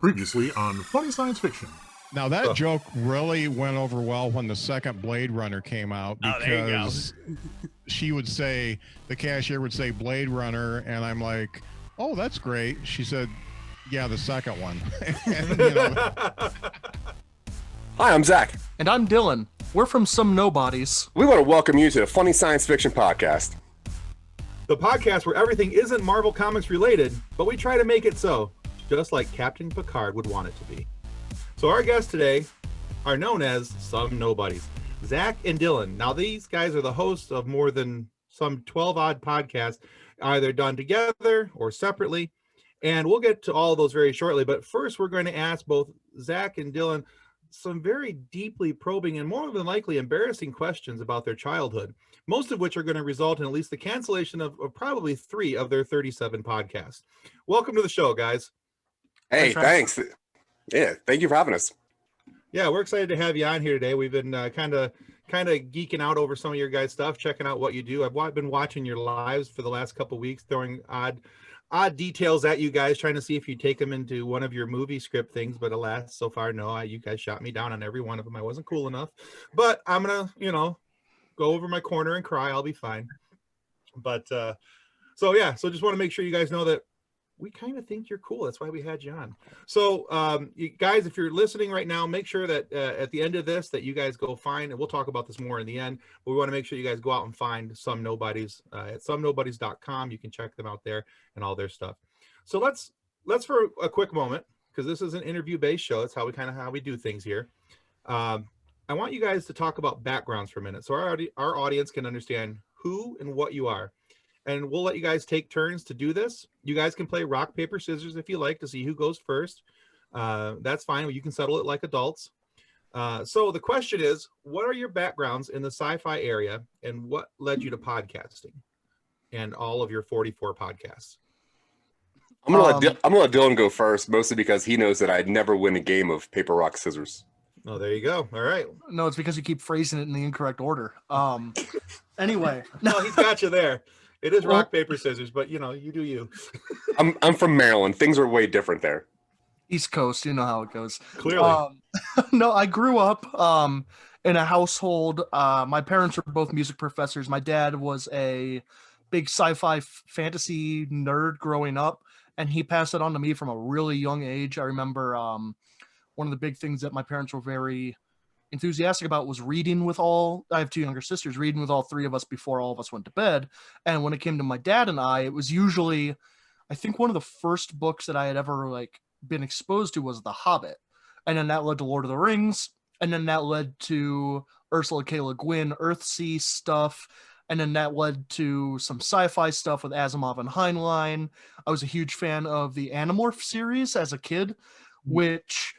Previously on Funny Science Fiction. Now that joke really went over well when the second Blade Runner came out because she would say, the cashier would say Blade Runner, and I'm like, oh, that's great. She said, yeah, the second one. And, Hi, I'm Zack. And I'm Dylan. We're from Some Nobodies. We want to welcome you to the Funny Science Fiction Podcast. The podcast where everything isn't Marvel Comics related, but we try to make it so, just like Captain Picard would want it to be. So our guests today are known as Some Nobodies, Zack and Dylan. Now these guys are the hosts of more than some 12-odd podcasts, either done together or separately. And we'll get to all of those very shortly. But first, we're going to ask both Zack and Dylan some very deeply probing and more than likely embarrassing questions about their childhood, most of which are going to result in at least the cancellation of probably 3 of their 37 podcasts. Welcome to the show, guys. Hey, thanks. Yeah, thank you for having us. Yeah, we're excited to have you on here today. We've been kind of geeking out over some of your guys' stuff, checking out what you do. I've been watching your lives for the last couple of weeks, throwing odd details at you guys, trying to see if you take them into one of your movie script things, but alas, so far, no. You guys shot me down on every one of them. I wasn't cool enough, but I'm gonna, go over my corner and cry. I'll be fine. But so just want to make sure you guys know that we kind of think you're cool. That's why we had you on. So you guys, if you're listening right now, make sure that at the end of this that you guys go find, and we'll talk about this more in the end, but we want to make sure you guys go out and find Some Nobodies at somenobodies.com. You can check them out there and all their stuff. So let's for a quick moment, because this is an interview-based show. That's how we do things here. I want you guys to talk about backgrounds for a minute so our audience can understand who and what you are. And we'll let you guys take turns to do this. You guys can play rock, paper, scissors if you like to see who goes first. That's fine. You can settle it like adults. So the question is, what are your backgrounds in the sci-fi area and what led you to podcasting and all of your 44 podcasts? I'm gonna let Dylan go first, mostly because he knows that I'd never win a game of paper, rock, scissors. Oh, there you go. All right. No, it's because you keep phrasing it in the incorrect order. Anyway. No, he's got you there. It is rock, paper, scissors, but you do you. I'm from Maryland. Things are way different there. East Coast, you know how it goes. Clearly. No, I grew up in a household. My parents were both music professors. My dad was a big sci-fi fantasy nerd growing up, and he passed it on to me from a really young age. I remember one of the big things that my parents were very enthusiastic about was reading with I have 2 younger sisters, reading with all 3 of us before all of us went to bed. And when it came to my dad and I, it was usually, I think one of the first books that I had ever been exposed to was The Hobbit. And then that led to Lord of the Rings. And then that led to Ursula K. Le Guin, Earthsea stuff. And then that led to some sci-fi stuff with Asimov and Heinlein. I was a huge fan of the Animorph series as a kid, which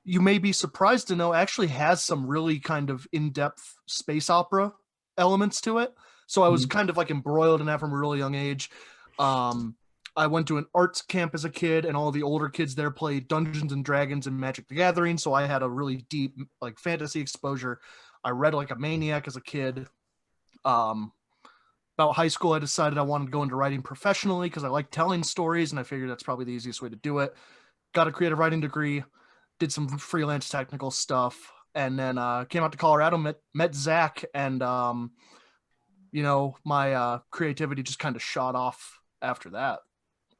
you may be surprised to know actually has some really kind of in-depth space opera elements to it. So I was kind of embroiled in that from a really young age. I went to an arts camp as a kid, and all the older kids there played Dungeons and Dragons and Magic the Gathering. So I had a really deep fantasy exposure. I read like a maniac as a kid. About high school, I decided I wanted to go into writing professionally because I like telling stories, and I figured that's probably the easiest way to do it. Got a creative writing degree, did some freelance technical stuff, and then came out to Colorado, met Zack, and my creativity just kind of shot off after that.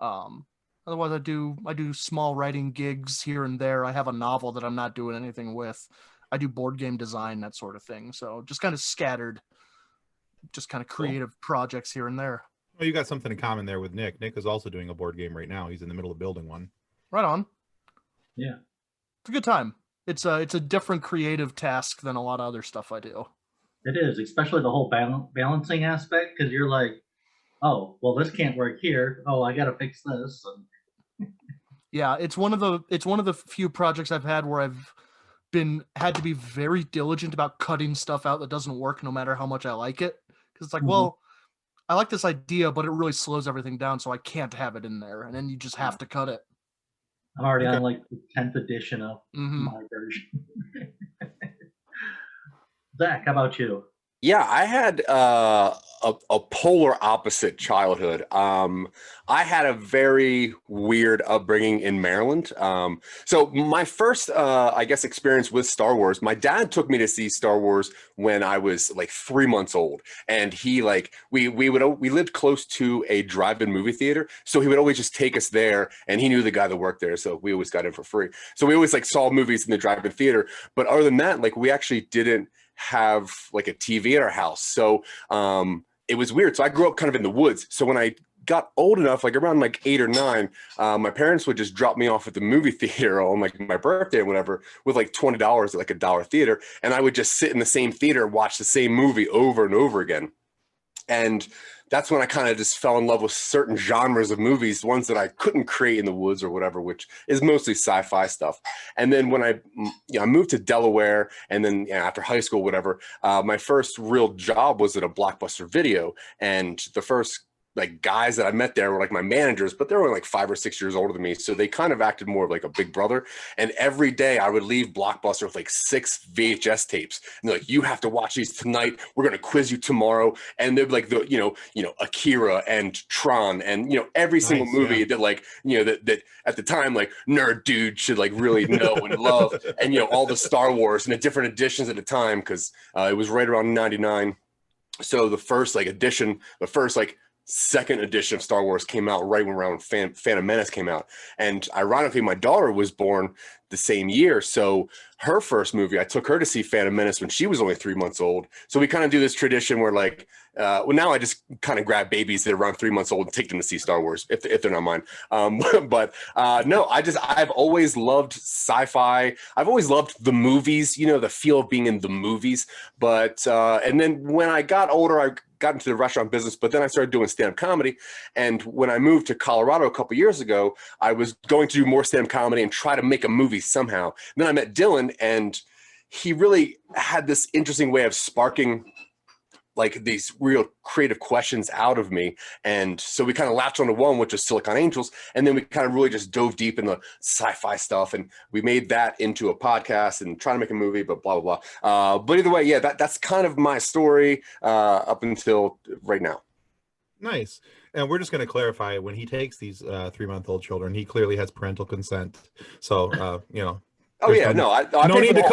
Otherwise, I do small writing gigs here and there. I have a novel that I'm not doing anything with. I do board game design, that sort of thing. So just kind of scattered, just kind of creative projects here and there. Well, you got something in common there with Nick. Nick is also doing a board game right now. He's in the middle of building one. Right on. Yeah. It's a good time. It's a different creative task than a lot of other stuff I do. It is, especially the whole balancing aspect, because you're like, oh, well, this can't work here. Oh, I got to fix this. Yeah, it's one of the few projects I've had where I've had to be very diligent about cutting stuff out that doesn't work, no matter how much I like it. Because it's well, I like this idea, but it really slows everything down, so I can't have it in there, and then you just have to cut it. I'm already on the 10th edition of my version. Zack, how about you? Yeah, I had a polar opposite childhood. I had a very weird upbringing in Maryland. So my first, I guess, experience with Star Wars, my dad took me to see Star Wars when I was like 3 months old, and he like we lived close to a drive-in movie theater, so he would always just take us there, and he knew the guy that worked there, so we always got in for free. So we always like saw movies in the drive-in theater, but other than that, like we actually didn't have like a TV in our house. So it was weird. So I grew up kind of in the woods. So when I got old enough, like around like 8 or 9, my parents would just drop me off at the movie theater on like my birthday or whatever with like $20 at like $1 theater. And I would just sit in the same theater and watch the same movie over and over again. And that's when I kind of just fell in love with certain genres of movies, ones that I couldn't create in the woods or whatever, which is mostly sci-fi stuff. And then when I moved to Delaware, and then after high school, whatever, my first real job was at a Blockbuster Video, and the first like guys that I met there were like my managers, but they were like 5 or 6 years older than me. So they kind of acted more of like a big brother. And every day I would leave Blockbuster with like 6 VHS tapes. And they're like, you have to watch these tonight. We're going to quiz you tomorrow. And they'd be like Akira and Tron and, every single movie that like, that at the time, like nerd dude should like really know and love. And, all the Star Wars and the different editions at the time, because it was right around 99. So the first like edition, the first like second edition of Star Wars came out right when around Phantom Menace came out. And ironically, my daughter was born the same year. So her first movie, I took her to see Phantom Menace when she was only 3 months old. So we kind of do this tradition where like, now I just kind of grab babies that are around 3 months old and take them to see Star Wars if they're not mine. But no, I've always loved sci-fi. I've always loved the movies, the feel of being in the movies. But, and then when I got older, I got into the restaurant business, but then I started doing stand-up comedy. And when I moved to Colorado a couple years ago, I was going to do more stand-up comedy and try to make a movie somehow. And then I met Dylan, and he really had this interesting way of sparking like these real creative questions out of me. And so we kind of latched onto one, which was Silicon Angels. And then we kind of really just dove deep in the sci-fi stuff. And we made that into a podcast and trying to make a movie, but blah, blah, blah. But either way, yeah, that's kind of my story up until right now. Nice. And we're just going to clarify, when he takes these 3-month-old children, he clearly has parental consent. So, Oh yeah, no,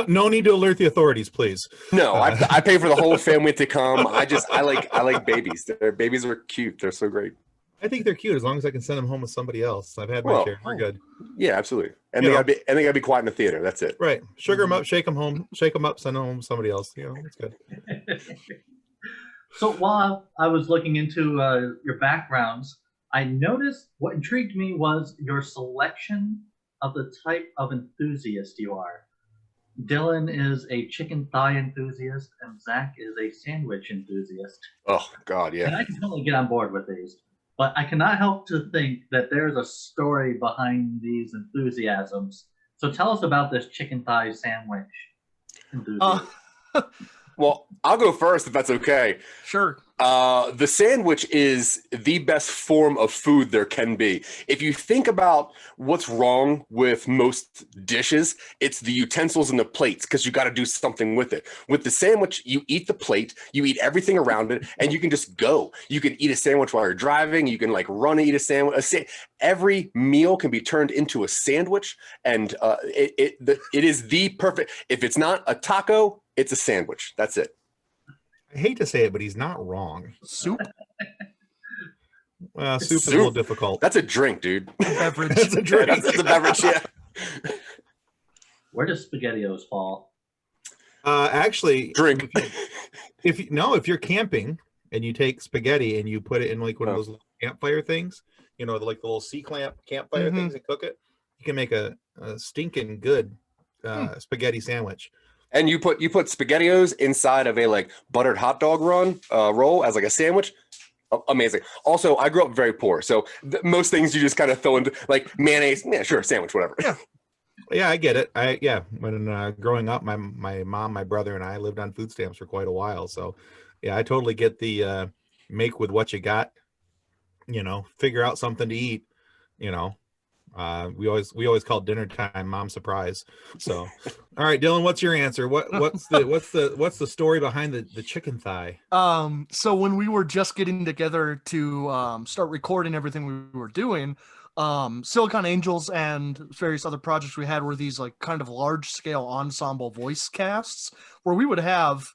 no need to alert the authorities, please. No, I pay for the whole family to come. I like babies. Their babies are cute. They're so great. I think they're cute as long as I can send them home with somebody else. I've had my share. We're good. Yeah, absolutely. And they gotta be quiet in the theater. That's it. Right. Sugar them up, shake them home, shake them up, send them home with somebody else. It's good. So while I was looking into your backgrounds, I noticed what intrigued me was your selection of the type of enthusiast you are. Dylan is a chicken thigh enthusiast, and Zack is a sandwich enthusiast. Oh God, yeah. And I can totally get on board with these, but I cannot help to think that there's a story behind these enthusiasms. So tell us about this chicken thigh sandwich enthusiast. Well, I'll go first if that's okay. Sure. The sandwich is the best form of food there can be. If you think about what's wrong with most dishes, it's the utensils and the plates, because you got to do something with it. With the sandwich, you eat the plate, you eat everything around it, and you can just go. You can eat a sandwich while you're driving. You can like run and eat a sandwich. Every meal can be turned into a sandwich, and it is the perfect. If it's not a taco, it's a sandwich. That's it. I hate to say it, but he's not wrong. Soup? Soup is a little difficult. That's a drink, dude. Beverage. That's a drink. That's a beverage, yeah. Where does SpaghettiOs fall? Actually, drink. If you're camping and you take spaghetti and you put it in like one of those little campfire things, like the little C-clamp campfire things, and cook it, you can make a stinking good spaghetti sandwich. And you put SpaghettiOs inside of a like buttered hot dog roll as like a sandwich. Amazing. Also, I grew up very poor, so most things you just kind of throw into like mayonnaise. Yeah, sure, sandwich, whatever. Yeah, I get it. When growing up, my mom, my brother, and I lived on food stamps for quite a while. So, yeah, I totally get the make with what you got. Figure out something to eat. We always call dinner time mom surprise. So, all right, Dylan, what's your answer? What's the story behind the chicken thigh? So when we were just getting together to start recording everything we were doing, Silicon Angels and various other projects we had were these like kind of large scale ensemble voice casts where we would have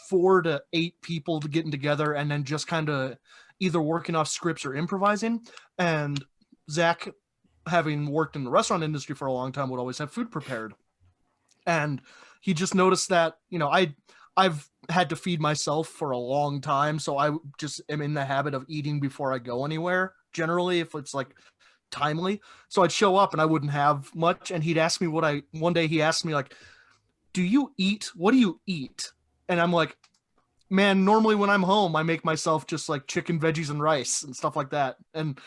4 to 8 people getting together and then just kind of either working off scripts or improvising. And Zack, having worked in the restaurant industry for a long time, would always have food prepared. And he just noticed that, I've had to feed myself for a long time, so I just am in the habit of eating before I go anywhere, generally, if it's like timely. So I'd show up and I wouldn't have much, and he'd ask me one day he asked me like, do you eat? What do you eat? And I'm like, man, normally when I'm home, I make myself just like chicken, veggies, and rice and stuff like that. And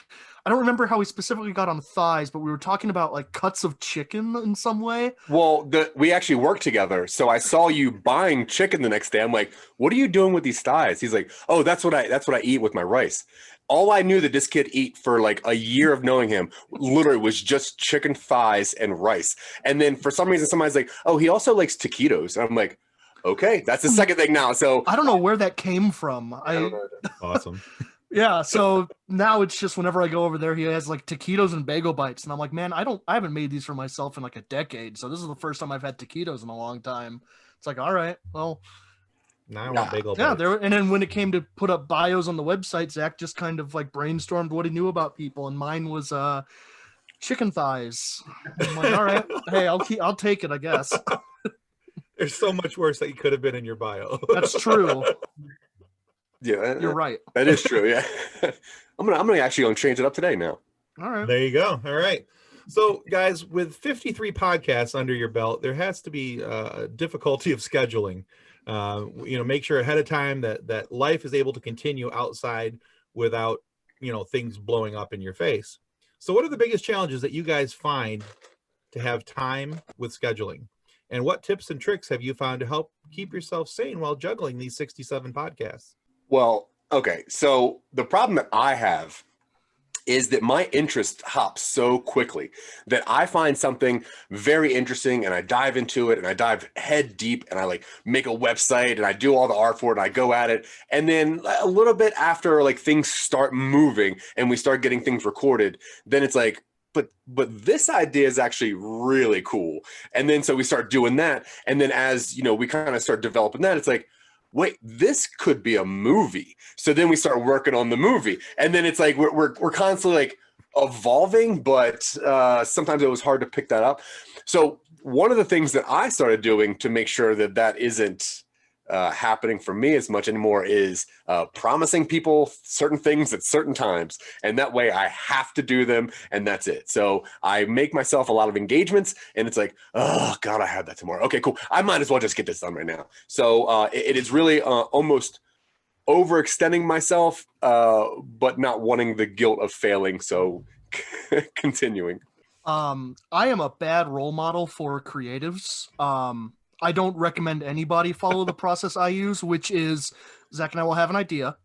I don't remember how we specifically got on thighs, but we were talking about like cuts of chicken in some way. Well, we actually worked together. So I saw you buying chicken the next day. I'm like, what are you doing with these thighs? He's like, oh, that's what I eat with my rice. All I knew that this kid eat for like a year of knowing him literally was just chicken thighs and rice. And then for some reason, somebody's like, oh, he also likes taquitos. And I'm like, okay, that's the second thing now. So I don't know where that came from. Awesome. Yeah, so now it's just whenever I go over there, he has like taquitos and bagel bites, and I'm like, man, I haven't made these for myself in like a decade, so this is the first time I've had taquitos in a long time. It's like, all right, well, now I want bagel yeah, bites. and then when it came to put up bios on the website, Zach just kind of like brainstormed what he knew about people, and mine was chicken thighs. I'm like, all right, hey, I'll take it, I guess. There's so much worse that you could have been in your bio. That's true. Yeah, You're right. That is true. Yeah, I'm gonna actually change it up today now. All right. There you go. All right. So, guys, with 53 podcasts under your belt, there has to be a difficulty of scheduling. Make sure ahead of time that life is able to continue outside without things blowing up in your face. So, what are the biggest challenges that you guys find to have time with scheduling? And what tips and tricks have you found to help keep yourself sane while juggling these 67 podcasts? Well, okay. So the problem that I have is that my interest hops so quickly that I find something very interesting and I dive into it and I dive head deep and I like make a website and I do all the art for it and I go at it. And then a little bit after like things start moving and we start getting things recorded, then it's like, but this idea is actually really cool. And then so we start doing that. And then as we kind of start developing that, it's like, wait, this could be a movie. So then we start working on the movie. And then it's like we're constantly like evolving, but sometimes it was hard to pick that up. So one of the things that I started doing to make sure that isn't happening for me as much anymore is promising people certain things at certain times, and that way I have to do them, and that's it. So I make myself a lot of engagements, and it's like, oh god, I have that tomorrow. Okay, cool, I might as well just get this done right now. So it is really almost overextending myself, but not wanting the guilt of failing, so continuing. I am a bad role model for creatives. I don't recommend anybody follow the process I use, which is Zach and I will have an idea.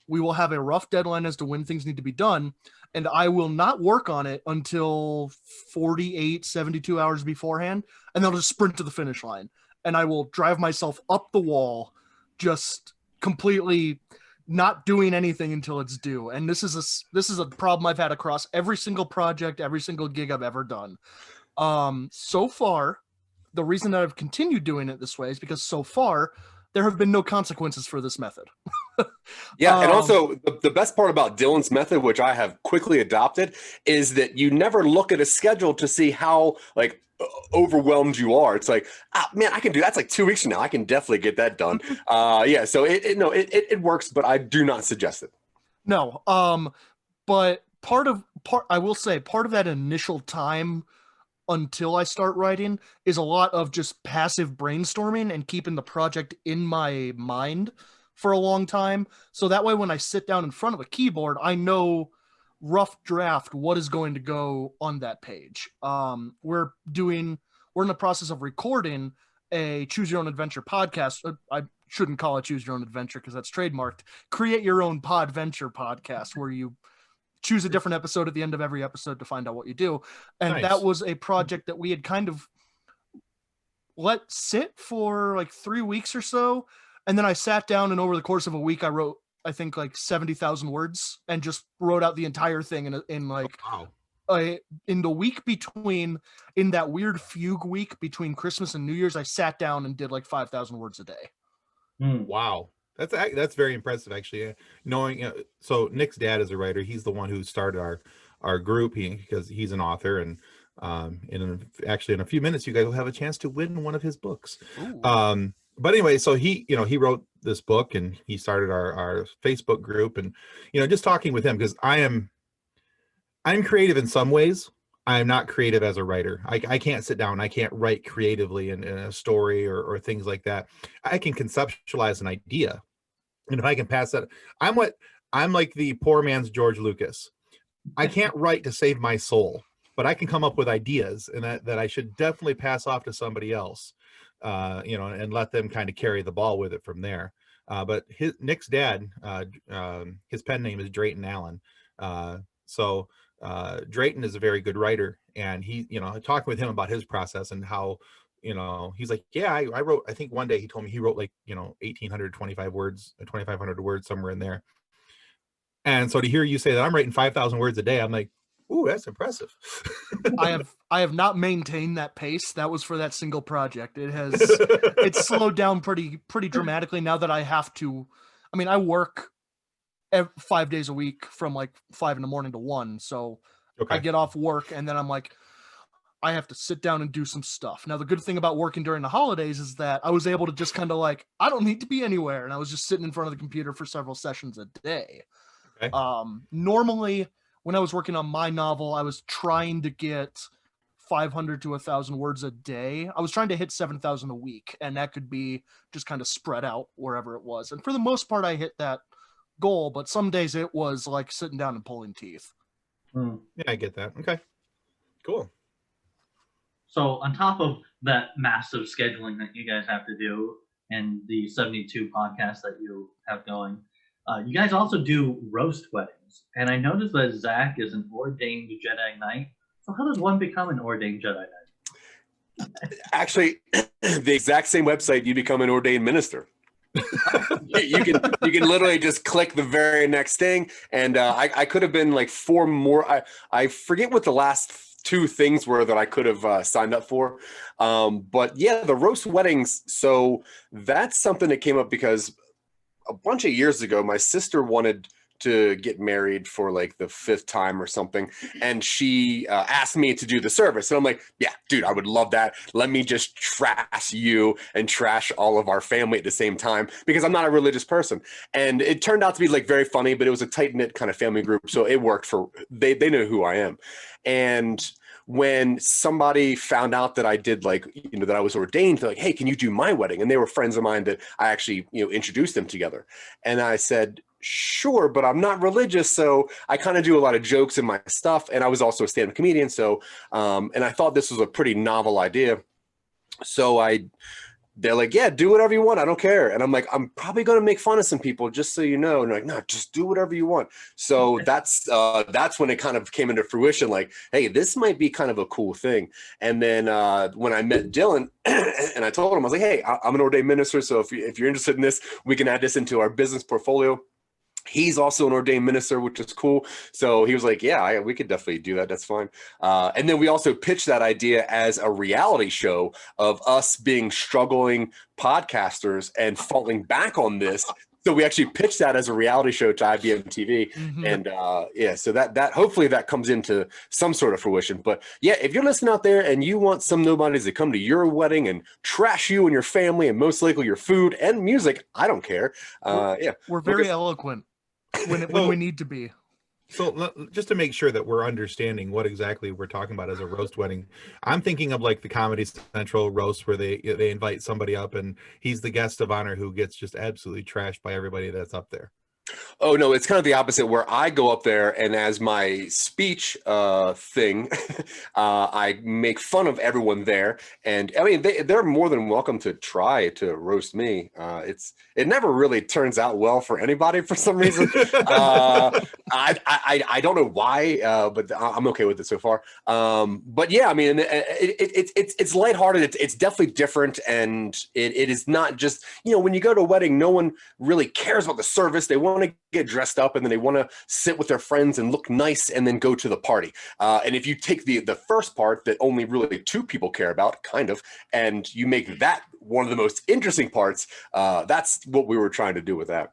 We will have a rough deadline as to when things need to be done, and I will not work on it until 48, 72 hours beforehand, and then I'll just sprint to the finish line. And I will drive myself up the wall, just completely not doing anything until it's due. And this is a problem I've had across every single project, every single gig I've ever done. So far, the reason that I've continued doing it this way is because so far there have been no consequences for this method. Yeah, and also the best part about Dylan's method, which I have quickly adopted, is that you never look at a schedule to see how like overwhelmed you are. It's like, man, I can do that's like 2 weeks from now. I can definitely get that done. Yeah, so it works, but I do not suggest it. No, but I will say part of that initial time until I start writing is a lot of just passive brainstorming and keeping the project in my mind for a long time. So that way, when I sit down in front of a keyboard, I know rough draft what is going to go on that page. We're in the process of recording a Choose Your Own Adventure podcast. I shouldn't call it Choose Your Own Adventure because that's trademarked. Create Your Own Podventure podcast, where you choose a different episode at the end of every episode to find out what you do. And Nice. that was a project that we had kind of let sit for like 3 weeks or so. And then I sat down, and over the course of a week, I wrote, I think, like 70,000 words, and just wrote out the entire thing in like Wow. in the week between, in that weird fugue week between Christmas and New Year's, I sat down and did like 5,000 words a day. Wow. That's very impressive, actually. Knowing, so Nick's dad is a writer. He's the one who started our group, because he's an author, and actually in a few minutes you guys will have a chance to win one of his books. But anyway, so he wrote this book, and he started our Facebook group, and just talking with him, because I'm creative in some ways. I'm not creative as a writer. I can't sit down. I can't write creatively in a story or things like that. I can conceptualize an idea, and if I can pass that, I'm like the poor man's George Lucas. I can't write to save my soul, but I can come up with ideas, and that I should definitely pass off to somebody else, and let them kind of carry the ball with it from there. But Nick's dad, his pen name is Drayton Allen. So Drayton is a very good writer, and he, talking with him about his process and how, he's like, yeah, I wrote, I think one day he told me he wrote like, 1,825 words, 2,500 words, somewhere in there. And so to hear you say that I'm writing 5,000 words a day, I'm like, ooh, that's impressive. I have not maintained that pace. That was for that single project. It's slowed down pretty dramatically now that I have to. I mean, I work 5 days a week from like 5 a.m. to 1. So I get off work, and then I'm like, I have to sit down and do some stuff. Now, the good thing about working during the holidays is that I was able to just kind of like, I don't need to be anywhere. And I was just sitting in front of the computer for several sessions a day. Okay. Normally, when I was working on my novel, I was trying to get 500 to 1,000 words a day. I was trying to hit 7,000 a week, and that could be just kind of spread out wherever it was. And for the most part, I hit that goal, but some days it was like sitting down and pulling teeth. Yeah, I get that. Okay, cool. So on top of that massive scheduling that you guys have to do, and the 72 podcasts that you have going, you guys also do roast weddings. And I noticed that Zack is an ordained Jedi Knight. So how does one become an ordained Jedi Knight? Actually, the exact same website, you become an ordained minister. you can literally just click the very next thing, and I could have been like 4 more. I forget what the last 2 things were that I could have signed up for. But yeah, the roast weddings. So that's something that came up because a bunch of years ago, my sister wanted to get married for like the 5th time or something, and she asked me to do the service, and I'm like, yeah, dude, I would love that. Let me just trash you and trash all of our family at the same time, because I'm not a religious person. And it turned out to be like very funny, but it was a tight-knit kind of family group, so it worked. For they know who I am. And when somebody found out that I did, like, that I was ordained, they're like, hey, can you do my wedding? And they were friends of mine that I actually, introduced them together. And I said, sure, but I'm not religious. So I kind of do a lot of jokes in my stuff. And I was also a stand-up comedian. So, and I thought this was a pretty novel idea. So they're like, yeah, do whatever you want. I don't care. And I'm like, I'm probably going to make fun of some people, just so you know. And they're like, no, just do whatever you want. So that's when it kind of came into fruition. Like, hey, this might be kind of a cool thing. And then when I met Dylan and I told him, I was like, hey, I'm an ordained minister. So if you're interested in this, we can add this into our business portfolio. He's also an ordained minister, which is cool. So he was like, yeah, we could definitely do that. That's fine. And then we also pitched that idea as a reality show of us being struggling podcasters and falling back on this. So we actually pitched that as a reality show to IBM TV. Mm-hmm. And so that hopefully that comes into some sort of fruition. But yeah, if you're listening out there and you want some nobodies to come to your wedding and trash you and your family and most likely your food and music, I don't care. We're very eloquent when we need to be. So just to make sure that we're understanding what exactly we're talking about as a roast wedding, I'm thinking of like the Comedy Central roast where they invite somebody up and he's the guest of honor who gets just absolutely trashed by everybody that's up there. Oh no, it's kind of the opposite where I go up there and as my speech thing, I make fun of everyone there. And I mean, they're more than welcome to try to roast me. It never really turns out well for anybody for some reason. I don't know why, but I'm okay with it so far. But yeah, I mean, it's lighthearted. It's definitely different, and it is not just, when you go to a wedding, no one really cares about the service. They want to get dressed up and then they want to sit with their friends and look nice and then go to the party. And if you take the first part that only really two people care about, kind of, and you make that one of the most interesting parts, that's what we were trying to do with that.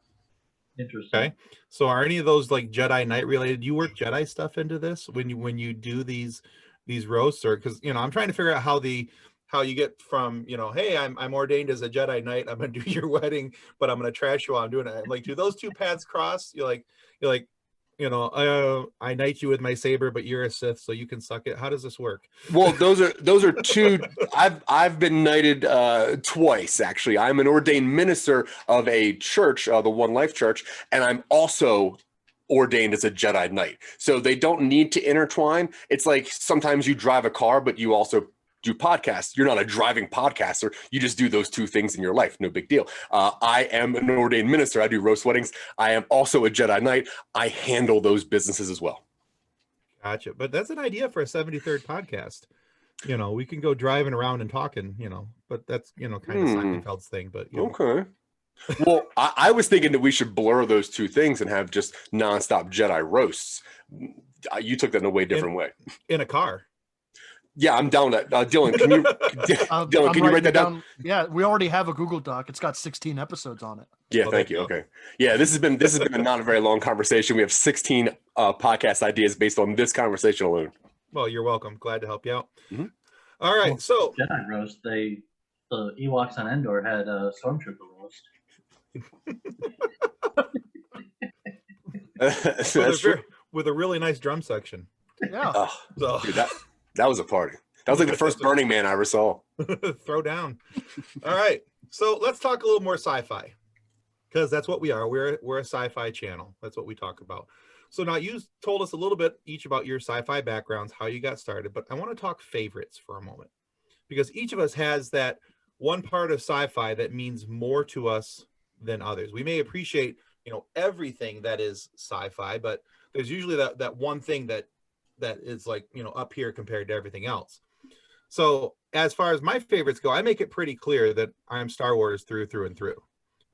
Interesting. Okay. So are any of those like Jedi Knight related? You work Jedi stuff into this when you do these roasts, or because I'm trying to figure out how you get from hey, I'm ordained as a Jedi Knight, I'm gonna do your wedding, but I'm gonna trash you while I'm doing it. Like, do those two paths cross? You're like I knight you with my saber, but you're a Sith, so you can suck it. How does this work? Well, those are two. I've been knighted twice, actually. I'm an ordained minister of a church, the One Life Church, and I'm also ordained as a Jedi Knight. So they don't need to intertwine. It's like sometimes you drive a car, but you also do podcasts. You're not a driving podcaster. You just do those two things in your life. No big deal. I am an ordained minister. I do roast weddings. I am also a Jedi Knight. I handle those businesses as well. Gotcha. But that's an idea for a 73rd podcast. We can go driving around and talking, but that's, kind of Seinfeld's thing, but okay. Well, I was thinking that we should blur those two things and have just nonstop Jedi roasts. You took that in a way different way. In a car. Yeah, I'm down with that. Dylan, can you Dylan, can you write that down? Yeah, we already have a Google Doc. It's got 16 episodes on it. Yeah, thank you. Okay. Yeah, this has been a not a very long conversation. We have 16 podcast ideas based on this conversation alone. Well, you're welcome. Glad to help you out. Mm-hmm. All right, so Jedi roast. The Ewoks on Endor had a stormtrooper roast. with a really nice drum section. Yeah. So dude, that was a party. That was like the first Burning Man I ever saw. Throw down. All right. So let's talk a little more sci-fi, because that's what we are. We're a sci-fi channel. That's what we talk about. So now you told us a little bit each about your sci-fi backgrounds, how you got started, but I want to talk favorites for a moment, because each of us has that one part of sci-fi that means more to us than others. We may appreciate, everything that is sci-fi, but there's usually that one thing that is like, up here compared to everything else. So as far as my favorites go, I make it pretty clear that I'm Star Wars through and through.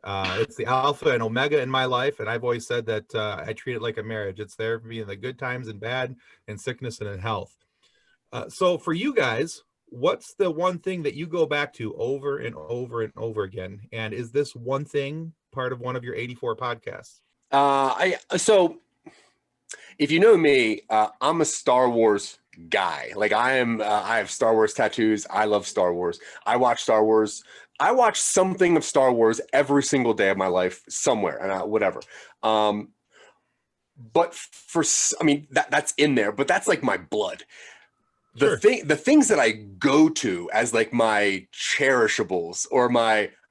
It's the alpha and omega in my life. And I've always said that I treat it like a marriage. It's there for me in the good times and bad, in sickness and in health. So for you guys, what's the one thing that you go back to over and over and over again? And is this one thing part of one of your 84 podcasts? So if you know me, I'm a Star Wars guy. Like I have Star Wars tattoos. I love Star Wars. I watch Star Wars. I watch something of Star Wars every single day of my life somewhere, and whatever. But that's in there, but that's like my blood. The things that I go to as like my cherishables, or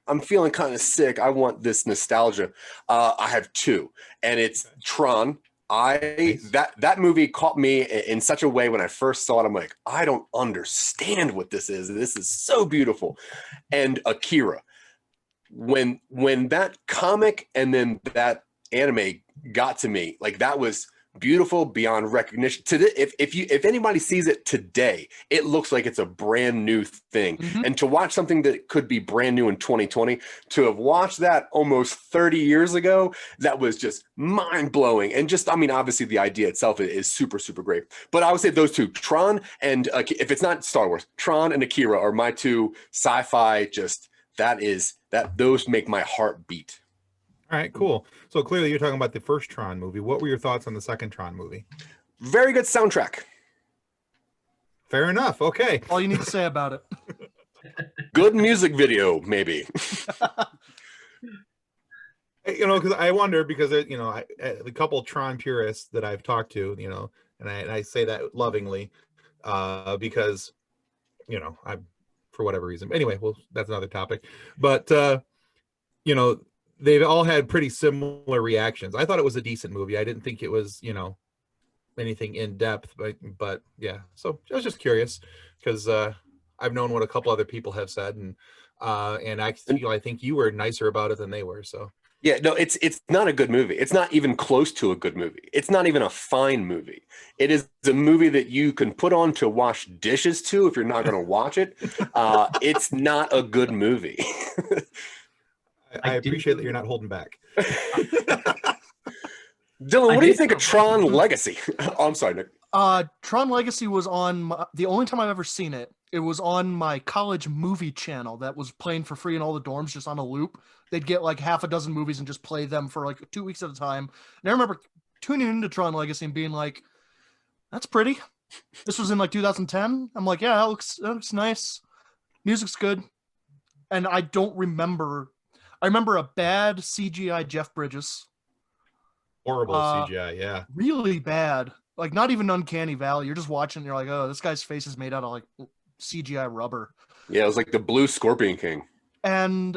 I'm feeling kind of sick, I want this nostalgia. I have two, and it's Tron. That movie caught me in such a way when I first saw it. I'm like, I don't understand what this is. This is so beautiful. And Akira, when that comic and then that anime got to me, like that was beautiful beyond recognition. If anybody sees it today, it looks like it's a brand new thing. Mm-hmm. And to watch something that could be brand new in 2020, to have watched that almost 30 years ago, that was just mind blowing. And just, obviously the idea itself is super, super great. But I would say those two, Tron and if it's not Star Wars, Tron and Akira are my two sci-fi. Those make my heart beat. All right, cool. So clearly you're talking about the first Tron movie. What were your thoughts on the second Tron movie? Very good soundtrack. Fair enough. Okay. All you need to say about it. Good music video, maybe. Because I wonder, because the couple Tron purists that I've talked to, and I say that lovingly, because I'm, for whatever reason. Anyway, well, that's another topic. But they've all had pretty similar reactions. I thought it was a decent movie. I didn't think it was, anything in depth, but yeah. So I was just curious because I've known what a couple other people have said, and I think you were nicer about it than they were. So Yeah, no, it's not a good movie. It's not even close to a good movie. It's not even a fine movie. It is a movie that you can put on to wash dishes to if you're not going to watch it. It's not a good movie. I appreciate that you're not holding back. Dylan, what do you think of Tron Legacy? Oh, I'm sorry, Nick. Tron Legacy was on the only time I've ever seen it. It was on my college movie channel that was playing for free in all the dorms, just on a loop. They'd get like half a dozen movies and just play them for like 2 weeks at a time. And I remember tuning into Tron Legacy and being like, "That's pretty." This was in like 2010. I'm like, "Yeah, that looks nice. Music's good." And I don't remember. I remember a bad CGI Jeff Bridges. Horrible CGI, yeah. Really bad. Like not even Uncanny Valley. You're just watching and you're like, "Oh, this guy's face is made out of like CGI rubber." Yeah, it was like the blue Scorpion King. And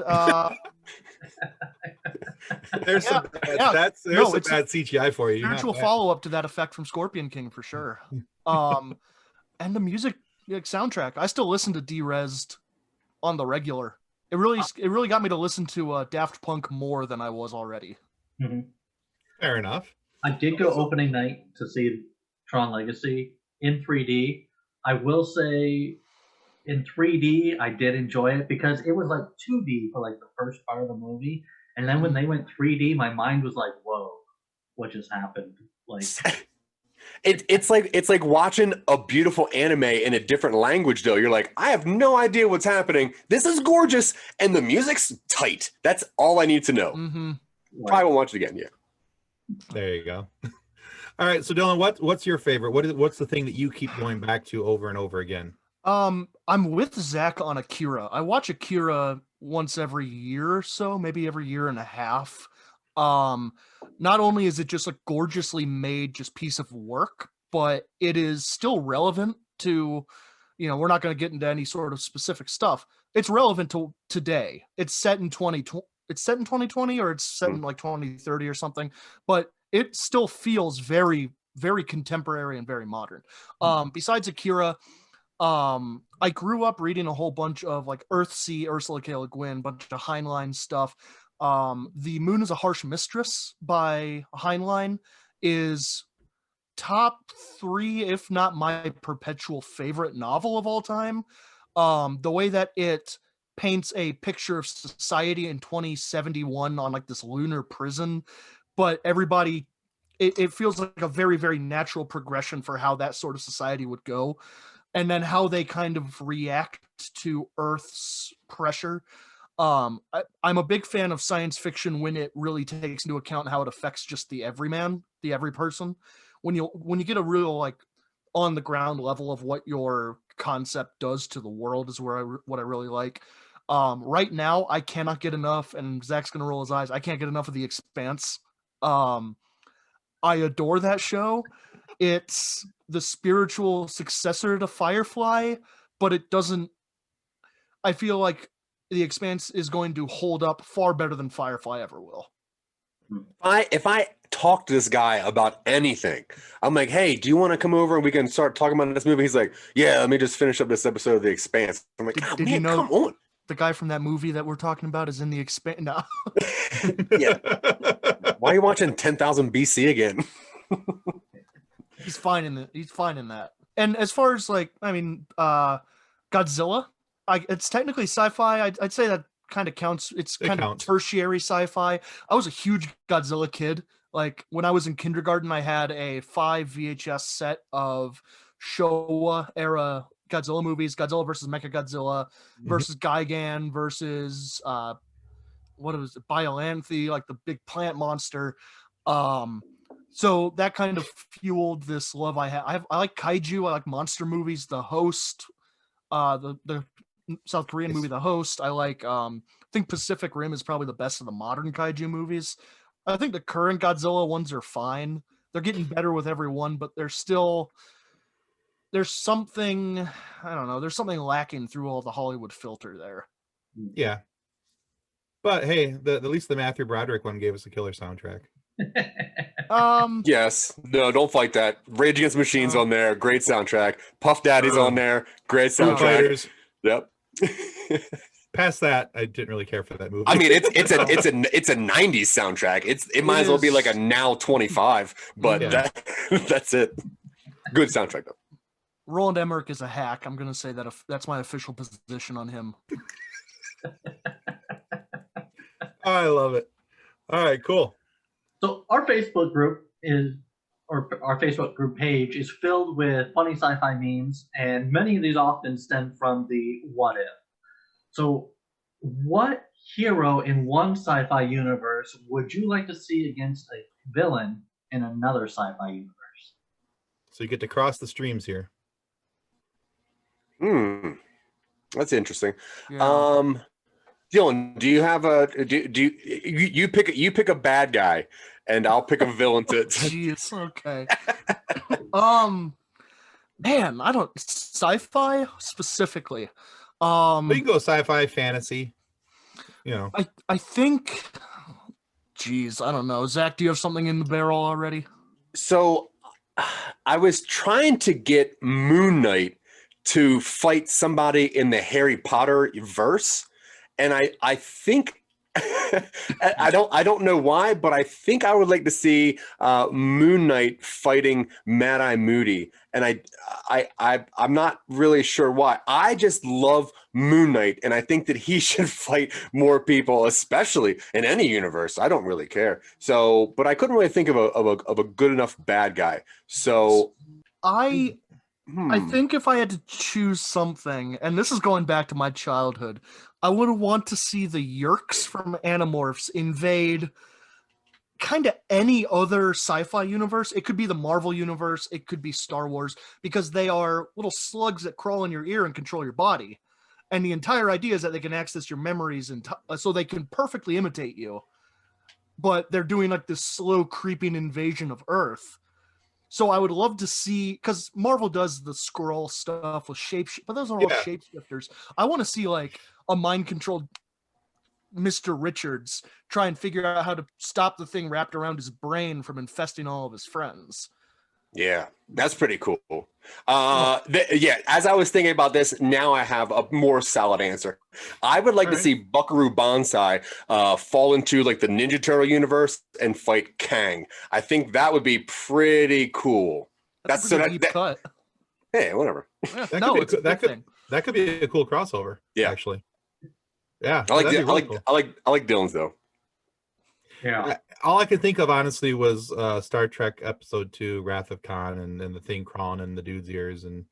there's some bad CGI for you. Spiritual follow-up to that effect from Scorpion King for sure. And the music, like soundtrack, I still listen to Derezed on the regular. It really got me to listen to Daft Punk more than I was already. Mm-hmm. Fair enough. I did go opening night to see Tron Legacy in 3D. I will say in 3D, I did enjoy it because it was like 2D for like the first part of the movie. And then when they went 3D, my mind was like, whoa, what just happened? Like it's like watching a beautiful anime in a different language though. You're like, I have no idea what's happening. This is gorgeous and the music's tight. That's all I need to know. Mm-hmm. Probably won't watch it again, yeah. There you go. All right, so Dylan, what's your favorite? What's the thing that you keep going back to over and over again? I'm with Zack on Akira. I watch Akira once every year or so, maybe every year and a half. Not only is it just a gorgeously made just piece of work, but it is still relevant to, we're not going to get into any sort of specific stuff. It's relevant to today. It's set in 2020. It's set in 2020 or it's set in like 2030 or something, but it still feels very, very contemporary and very modern. Besides Akira, I grew up reading a whole bunch of like Earthsea, Ursula K. Le Guin, bunch of Heinlein stuff. The Moon is a Harsh Mistress by Heinlein is top 3, if not my perpetual favorite novel of all time. The way that it paints a picture of society in 2071 on like this lunar prison, but everybody, it feels like a very, very natural progression for how that sort of society would go. And then how they kind of react to Earth's pressure. I'm a big fan of science fiction when it really takes into account how it affects just the everyman, the every person. When you get a real like on the ground level of what your concept does to the world is what I really like. Right now, I cannot get enough, and Zach's gonna roll his eyes. I can't get enough of The Expanse. I adore that show. It's the spiritual successor to Firefly, but it doesn't. I feel like The Expanse is going to hold up far better than Firefly ever will. If I talk to this guy about anything, I'm like, hey, do you want to come over and we can start talking about this movie? He's like, yeah, let me just finish up this episode of The Expanse. I'm like, did you know, come on. The guy from that movie that we're talking about is in The Expanse now. Yeah. Why are you watching 10,000 BC again? He's fine in that. And as far as like, I mean, Godzilla, it's technically sci-fi. I'd say that kind of counts. It counts. Tertiary sci-fi. I was a huge Godzilla kid. Like when I was in kindergarten, I had a 5 VHS set of Showa era Godzilla movies: Godzilla versus Mechagodzilla, versus Gigan, versus what was it, Biollanthe, like the big plant monster. So that kind of fueled this love I have. I like kaiju. I like monster movies. The Host, the South Korean movie, The Host. I like. I think Pacific Rim is probably the best of the modern kaiju movies. I think the current Godzilla ones are fine. They're getting better with every one, but there's something, I don't know. There's something lacking through all the Hollywood filter there. Yeah. But hey, at least the Matthew Broderick one gave us a killer soundtrack. Yes. No, don't fight that. Rage Against the Machines on there. Great soundtrack. Puff Daddy's on there. Great Foo soundtrack. Fighters. Yep. Past that, I didn't really care for that movie. I mean, it's a 90s soundtrack. It might as well be like a now 25, but that's it. Good soundtrack though. Roland Emmerich is a hack. I'm gonna say that that's my official position on him. I love it. All right, cool. So our Facebook group our Facebook group page is filled with funny sci-fi memes, and many of these often stem from the what if. So what hero in one sci-fi universe would you like to see against a villain in another sci-fi universe? So you get to cross the streams here. That's interesting. Yeah. Dylan, do you have you pick a bad guy and I'll pick a villain to Jeez, okay. Man, I don't sci-fi specifically. But you can go sci-fi, fantasy. You know. I think geez, I don't know. Zach, do you have something in the barrel already? So I was trying to get Moon Knight to fight somebody in the Harry Potter verse, and I think I don't know why, but I think I would like to see Moon Knight fighting Mad Eye Moody, and I'm not really sure why. I just love Moon Knight, and I think that he should fight more people, especially in any universe. I don't really care. So, but I couldn't really think of a good enough bad guy. So I think if I had to choose something, and this is going back to my childhood, I would want to see the Yeerks from Animorphs invade kind of any other sci-fi universe. It could be the Marvel universe, it could be Star Wars, because they are little slugs that crawl in your ear and control your body. And the entire idea is that they can access your memories and so they can perfectly imitate you. But they're doing like this slow creeping invasion of Earth. So I would love to see, because Marvel does the scroll stuff with but those are all shapeshifters. I want to see like a mind-controlled Mr. Richards try and figure out how to stop the thing wrapped around his brain from infesting all of his friends. Yeah, that's pretty cool. As I was thinking about this, now I have a more solid answer. I would like to see Buckaroo Banzai fall into like the Ninja Turtle universe and fight Kang. I think that would be pretty cool. That's a deep cut. Hey, whatever. Yeah, that could be a cool crossover. Yeah, actually. Yeah, I like Dylan's though. Yeah. All I could think of honestly was Star Trek Episode 2, Wrath of Khan, and the thing crawling in the dude's ears, and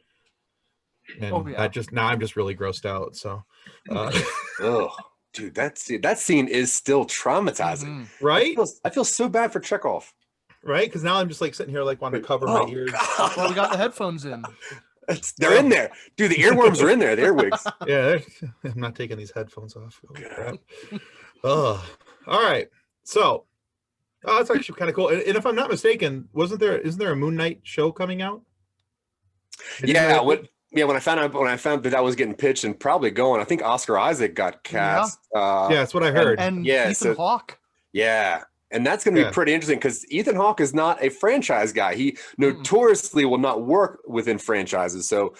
that just now I'm just really grossed out. So, oh, dude, that scene is still traumatizing, right? I feel so bad for Chekhov, right? Because now I'm just like sitting here like wanting to cover my ears. Well, we got the headphones in. They're in there, dude. The earworms are in there. The earwigs. Yeah, I'm not taking these headphones off. Oh, all right. So, that's actually kind of cool. And if I'm not mistaken, isn't there a Moon Knight show coming out? When I found that I was getting pitched and probably going, I think Oscar Isaac got cast. Yeah, that's what I heard. And Ethan Hawke. Yeah. And that's going to be pretty interesting because Ethan Hawke is not a franchise guy. He notoriously will not work within franchises. So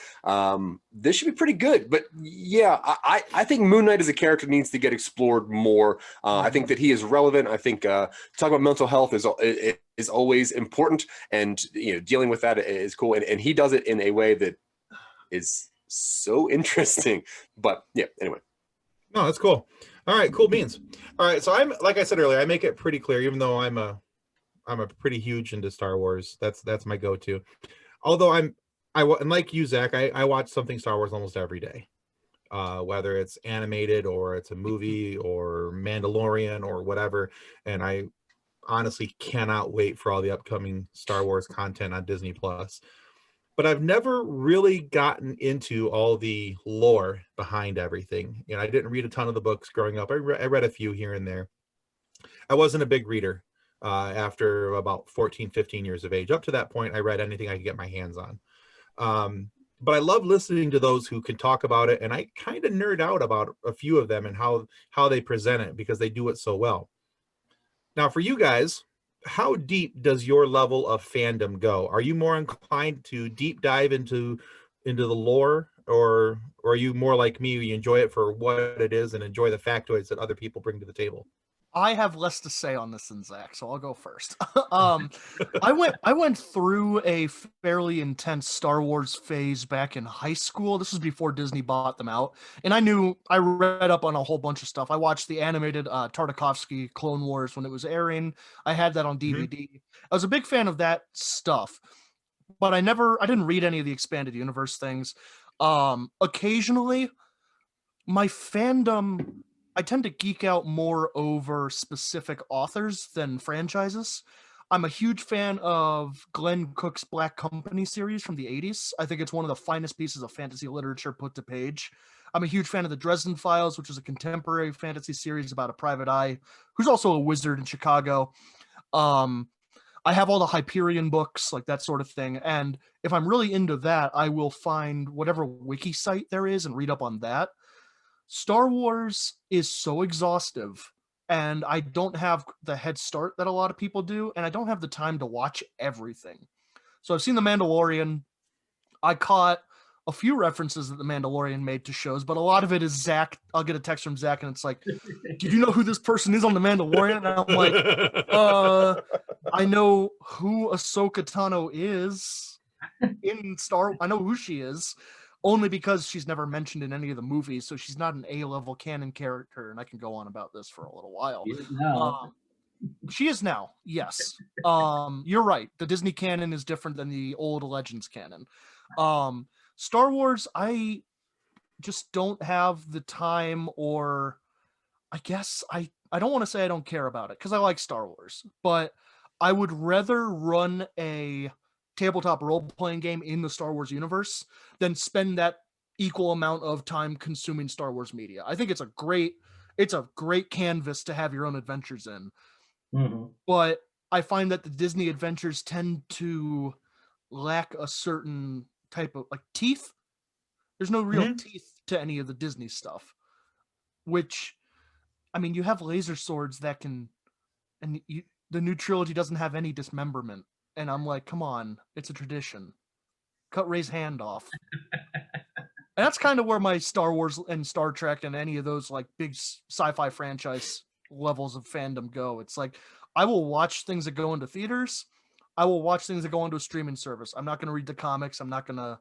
this should be pretty good. But yeah, I think Moon Knight as a character needs to get explored more. I think that he is relevant. I think talking about mental health is always important, and dealing with that is cool. And he does it in a way that is so interesting. But yeah, anyway. No, that's cool. All right, cool beans. All right, so I'm like I said earlier, I make it pretty clear, even though I'm a pretty huge into Star Wars. That's my go-to. Although and like you, Zach, I watch something Star Wars almost every day, whether it's animated or it's a movie or Mandalorian or whatever. And I honestly cannot wait for all the upcoming Star Wars content on Disney Plus. But I've never really gotten into all the lore behind everything. I didn't read a ton of the books growing up. I read a few here and there. I wasn't a big reader after about 14, 15 years of age. Up to that point, I read anything I could get my hands on. but I love listening to those who can talk about it, and I kind of nerd out about a few of them and how they present it because they do it so well. Now, for you guys, how deep does your level of fandom go? Are you more inclined to deep dive into the lore, or are you more like me, you enjoy it for what it is and enjoy the factoids that other people bring to the table? I have less to say on this than Zach, so I'll go first. I went through a fairly intense Star Wars phase back in high school. This was before Disney bought them out, and I read up on a whole bunch of stuff. I watched the animated Tartakovsky Clone Wars when it was airing. I had that on DVD. I was a big fan of that stuff, but I didn't read any of the expanded universe things. Occasionally, my fandom, I tend to geek out more over specific authors than franchises. I'm a huge fan of Glenn Cook's Black Company series from the 80s. I think it's one of the finest pieces of fantasy literature put to page. I'm a huge fan of the Dresden Files, which is a contemporary fantasy series about a private eye who's also a wizard in Chicago. I have all the Hyperion books, like that sort of thing. And if I'm really into that, I will find whatever wiki site there is and read up on that. Star Wars is so exhaustive, and I don't have the head start that a lot of people do, and I don't have the time to watch everything. So I've seen The Mandalorian. I caught a few references that The Mandalorian made to shows, but a lot of it is Zach. I'll get a text from Zach, and it's like, "Did you know who this person is on The Mandalorian?" And I'm like, I know who Ahsoka Tano is in Star. I know who she is, only because she's never mentioned in any of the movies, so she's not an A-level canon character, and I can go on about this for a little while. She is now, yes. You're right. The Disney canon is different than the old Legends canon. Star Wars, I just don't have the time, or I guess I don't want to say I don't care about it, because I like Star Wars, but I would rather run a tabletop role-playing game in the Star Wars universe than spend that equal amount of time consuming Star Wars media. I think it's a great canvas to have your own adventures in. But I find that the Disney adventures tend to lack a certain type of like teeth. There's no real teeth to any of the Disney stuff, which, I mean, you have laser swords that can, and the new trilogy doesn't have any dismemberment. And I'm like, come on, it's a tradition. Cut Rey's hand off. And that's kind of where my Star Wars and Star Trek and any of those like big sci-fi franchise levels of fandom go. It's like, I will watch things that go into theaters. I will watch things that go into a streaming service. I'm not going to read the comics. I'm not going to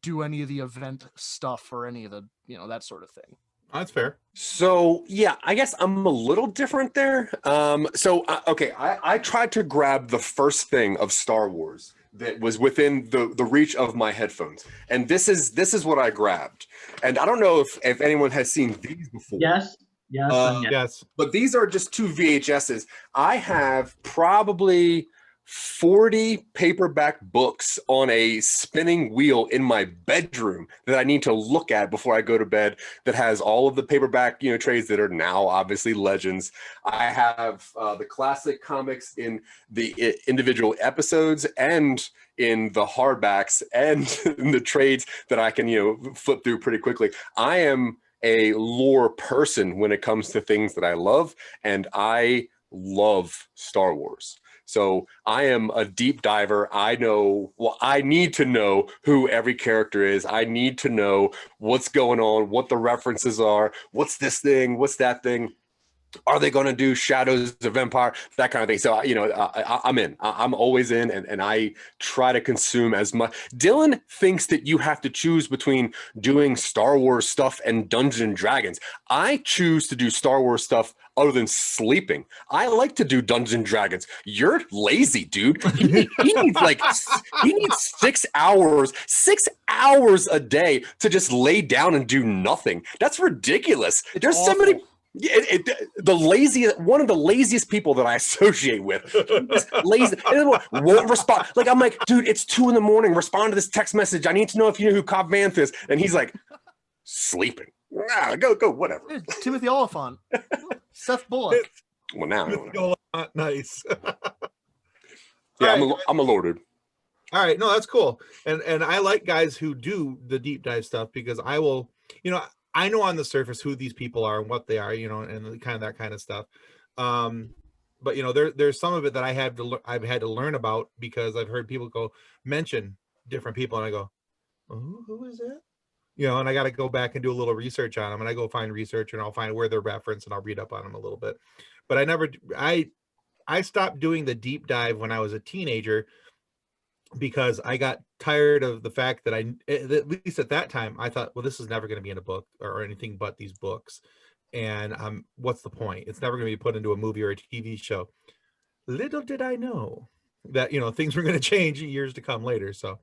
do any of the event stuff or any of the, that sort of thing. That's fair. So yeah, I guess I'm a little different there. Okay, I tried to grab the first thing of Star Wars that was within the reach of my headphones, and this is what I grabbed. And I don't know if anyone has seen these before. Yes. Yes. But these are just two VHSs. I have probably 40 paperback books on a spinning wheel in my bedroom that I need to look at before I go to bed, that has all of the paperback trades that are now obviously Legends. I have the classic comics in the individual episodes and in the hardbacks and in the trades that I can flip through pretty quickly. I am a lore person when it comes to things that I love, and I love Star Wars. So I am a deep diver. I need to know who every character is. I need to know what's going on, what the references are, what's this thing, what's that thing. Are they going to do Shadows of Empire? That kind of thing. So, I'm in. I'm always in, and I try to consume as much. Dylan thinks that you have to choose between doing Star Wars stuff and Dungeons and Dragons. I choose to do Star Wars stuff other than sleeping. I like to do Dungeons and Dragons. You're lazy, dude. He needs 6 hours a day to just lay down and do nothing. That's ridiculous. There's awful. So many. One of the laziest people that I associate with, just lazy, and won't respond. Like, I'm like, dude, it's 2 a.m. Respond to this text message. I need to know if you know who Cobb Vanth is. And he's like, sleeping. Go, whatever. Dude, Timothy Oliphant, Seth Bullock. Well, now Nice. Yeah, I'm a lord, dude. All right, no, that's cool. And I like guys who do the deep dive stuff because I will, I know on the surface who these people are and what they are, and kind of that kind of stuff. But there's some of it that I've had to learn about because I've heard people mention different people, and I go, oh, who is that? And I got to go back and do a little research on them, and I go find research, and I'll find where they're referenced, and I'll read up on them a little bit. But I stopped doing the deep dive when I was a teenager because I got tired of the fact that at least at that time, I thought, well, this is never going to be in a book or anything but these books. And what's the point? It's never going to be put into a movie or a TV show. Little did I know that, things were going to change years to come later. So,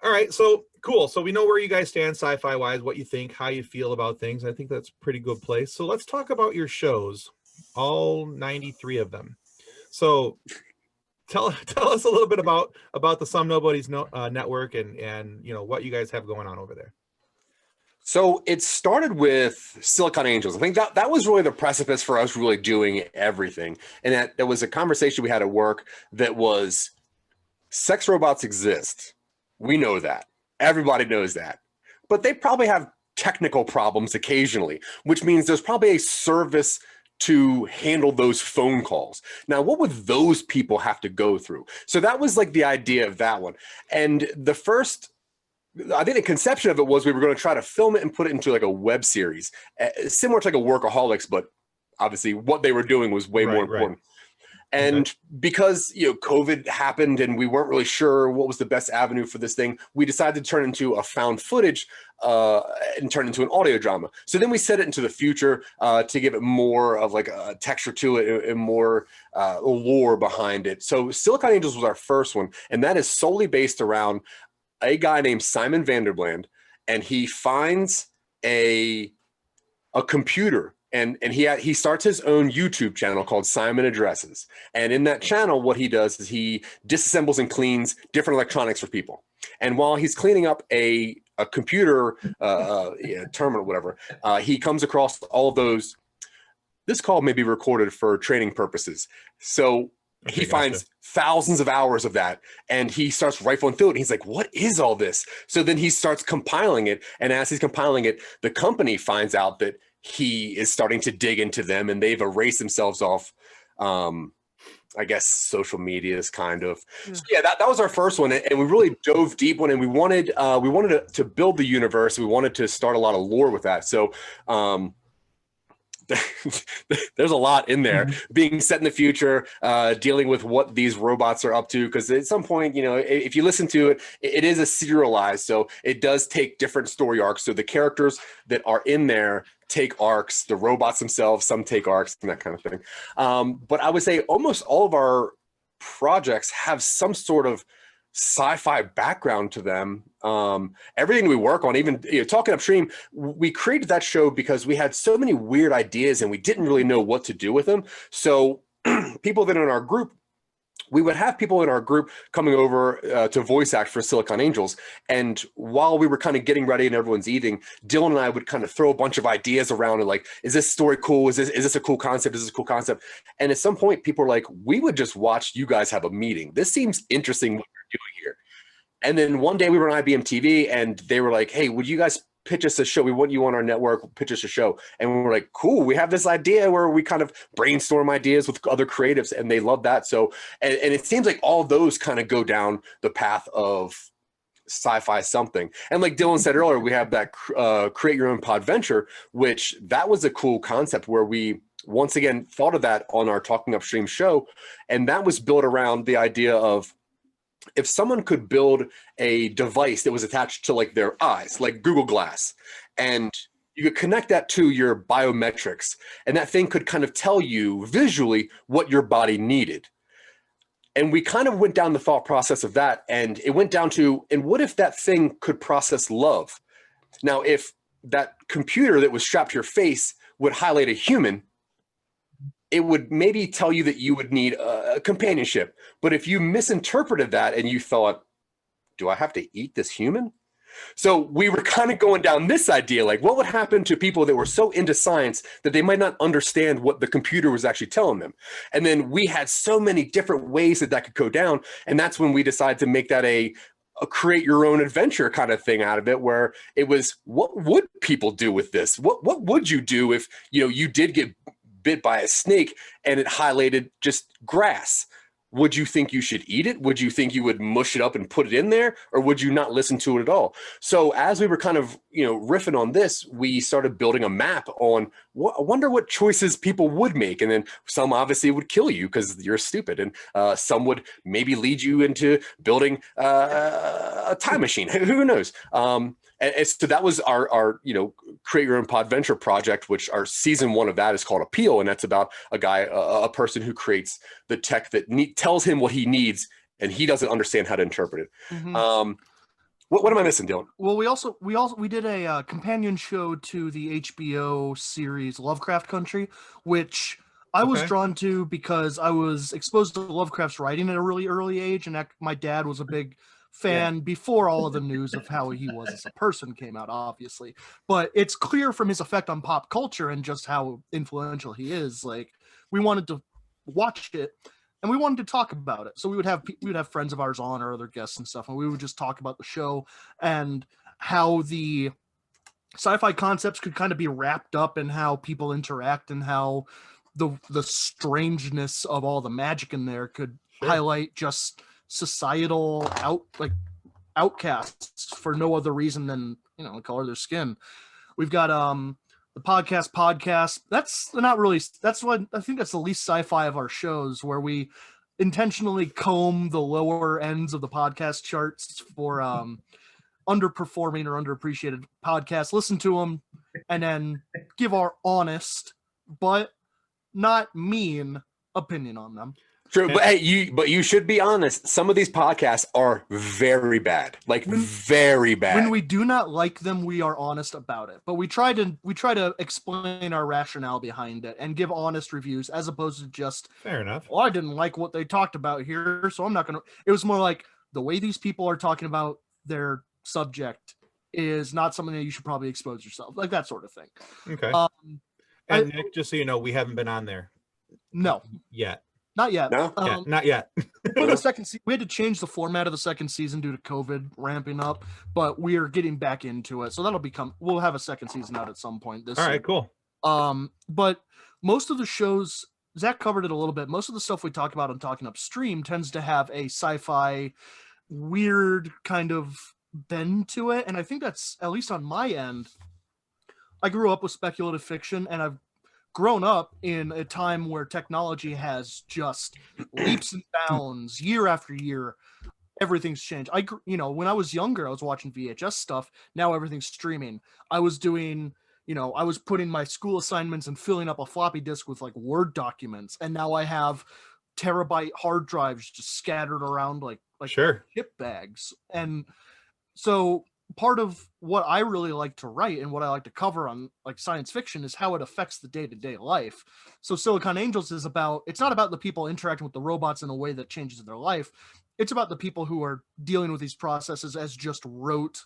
all right. So cool. So we know where you guys stand sci-fi wise, what you think, how you feel about things. I think that's a pretty good place. So let's talk about your shows, all 93 of them. So tell us a little bit about the Some Nobodies network and what you guys have going on over there. So it started with Silicon Angels. I think that was really the precipice for us really doing everything. And that there was a conversation we had at work that was, sex robots exist. We know that. Everybody knows that. But they probably have technical problems occasionally, which means there's probably a service to handle those phone calls. Now, what would those people have to go through? So that was like the idea of that one. And I think the conception of it was we were going to try to film it and put it into like a web series, similar to like a Workaholics, but obviously what they were doing was way more important. And because, COVID happened and we weren't really sure what was the best avenue for this thing, we decided to turn into a found footage and turn into an audio drama. So then we set it into the future to give it more of like a texture to it and more lore behind it. So Silicon Angels was our first one, and that is solely based around a guy named Simon Vanderbland, and he finds a computer. And he starts his own YouTube channel called Simon Addresses. And in that channel, what he does is he disassembles and cleans different electronics for people. And while he's cleaning up a computer terminal, whatever, he comes across all of those. This call may be recorded for training purposes. So he finds thousands of hours of that, and he starts rifling through it. And he's like, what is all this? So then he starts compiling it. And as he's compiling it, the company finds out that he is starting to dig into them, and they've erased themselves off, I guess, social medias kind of. So yeah, that was our first one. And we really dove deep on it. And we wanted to build the universe. We wanted to start a lot of lore with that. So, there's a lot in there being set in the future, dealing with what these robots are up to. Because at some point, if you listen to it, it is a serialized, so it does take different story arcs. So the characters that are in there take arcs, the robots themselves, some take arcs and that kind of thing. But I would say almost all of our projects have some sort of sci-fi background to them. Everything we work on, even Talking Upstream, we created that show because we had so many weird ideas and we didn't really know what to do with them. So people that are in our group, we would have people in our group coming over to voice act for Silicon Angels. And while we were kind of getting ready and everyone's eating, Dylan and I would kind of throw a bunch of ideas around and like, is this story cool? Is this a cool concept? Is this a cool concept? And at some point, people were like, we would just watch you guys have a meeting. This seems interesting what you're doing here. And then one day we were on IBM TV and they were like, hey, would you guys pitch us a show? We want you on our network, pitch us a show. And we were like, cool, we have this idea where we kind of brainstorm ideas with other creatives, and they love that. So, and it seems like all those kind of go down the path of sci-fi something. And like Dylan said earlier, we have that create your own podventure, which that was a cool concept where we once again thought of that on our Talking Upstream show. And that was built around the idea of, if someone could build a device that was attached to like their eyes, like Google Glass, and you could connect that to your biometrics, and that thing could kind of tell you visually what your body needed. And we kind of went down the thought process of that, and it went down to, and what if that thing could process love? Now, if that computer that was strapped to your face would highlight a human, it would maybe tell you that you would need a companionship. But if you misinterpreted that and you thought, do I have to eat this human? So we were kind of going down this idea, like what would happen to people that were so into science that they might not understand what the computer was actually telling them. And then we had so many different ways that could go down. And that's when we decided to make that a create your own adventure kind of thing out of it, where it was, what would people do with this? What would you do if, you did get bit by a snake and it highlighted just grass? Would you think you should eat it? Would you think you would mush it up and put it in there? Or would you not listen to it at all? So as we were kind of, riffing on this, we started building a map on I wonder what choices people would make. And then some obviously would kill you because you're stupid. And some would maybe lead you into building a time machine. Who knows? And so that was our create your own podventure project, which our season 1 of that is called Appeal. And that's about a person who creates the tech that tells him what he needs, and he doesn't understand how to interpret it. Mm-hmm. What am I missing, Dylan? Well, we did a companion show to the HBO series Lovecraft Country, which I was drawn to because I was exposed to Lovecraft's writing at a really early age, and my dad was a big fan before all of the news of how he was as a person came out, obviously. But it's clear from his effect on pop culture and just how influential he is. Like, we wanted to watch it and we wanted to talk about it. So we would have friends of ours on, or other guests and stuff, and we would just talk about the show and how the sci-fi concepts could kind of be wrapped up in how people interact, and how the strangeness of all the magic in there could highlight just societal outcasts for no other reason than the color of their skin. We've got the podcast. That's what I think that's the least sci-fi of our shows, where we intentionally comb the lower ends of the podcast charts for underperforming or underappreciated podcasts, listen to them, and then give our honest but not mean opinion on them. True, but hey, you should be honest. Some of these podcasts are very bad, very bad. When we do not like them, we are honest about it. But we try to explain our rationale behind it and give honest reviews, as opposed to just, fair enough. Well, I didn't like what they talked about here, so I'm not gonna. It was more like, the way these people are talking about their subject is not something that you should probably expose yourself, like that sort of thing. Okay. And Nick, just so you know, we haven't been on there. No. Yet. Not yet. No? Not yet. For the second season, we had to change the format of the second season due to COVID ramping up, but we are getting back into it. So we'll have a second season out at some point this year. All right, cool. But most of the shows, Zach covered it a little bit. Most of the stuff we talk about on Talking Upstream tends to have a sci-fi weird kind of bend to it. And I think that's, at least on my end, I grew up with speculative fiction, and I've grown up in a time where technology has just leaps and bounds year after year. Everything's changed. When I was younger, I was watching VHS stuff. Now everything's streaming. I was putting my school assignments and filling up a floppy disk with like Word documents, and now I have terabyte hard drives just scattered around like chip bags. And so part of what I really like to write and what I like to cover on like science fiction is how it affects the day-to-day life. So Silicon Angels it's not about the people interacting with the robots in a way that changes their life. It's about the people who are dealing with these processes as just rote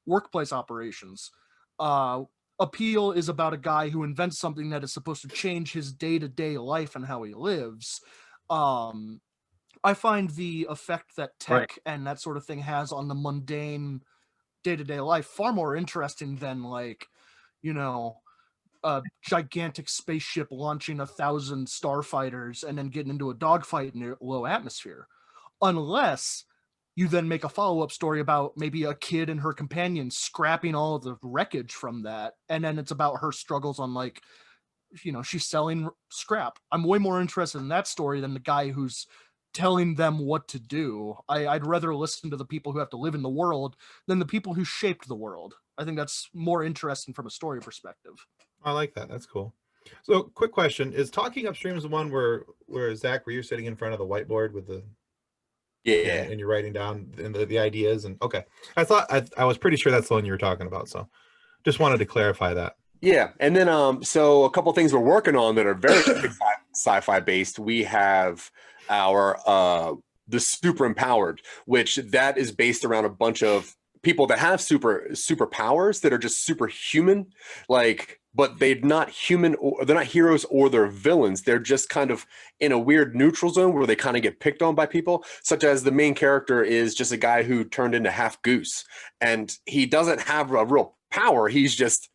workplace operations. Appeal is about a guy who invents something that is supposed to change his day-to-day life and how he lives. I find the effect that tech and that sort of thing has on the mundane day-to-day life far more interesting than a gigantic spaceship launching 1,000 starfighters and then getting into a dogfight in a low atmosphere. Unless you then make a follow-up story about maybe a kid and her companion scrapping all of the wreckage from that, and then it's about her struggles on she's selling scrap. I'm way more interested in that story than the guy who's telling them what to do. I'd rather listen to the people who have to live in the world than the people who shaped the world. I think that's more interesting from a story perspective. I like that. That's cool. So, quick question: is Talking Upstream the one where Zach, where you're sitting in front of the whiteboard with the and you're writing down the ideas? And okay, I was pretty sure that's the one you were talking about. So, just wanted to clarify that. Yeah, and then so a couple things we're working on that are very sci-fi based. We have our the Super Empowered, which that is based around a bunch of people that have superpowers that are just superhuman, like, but they're not human, or they're not heroes or they're villains. They're just kind of in a weird neutral zone where they kind of get picked on by people, such as the main character is just a guy who turned into half goose, and he doesn't have a real power. He's just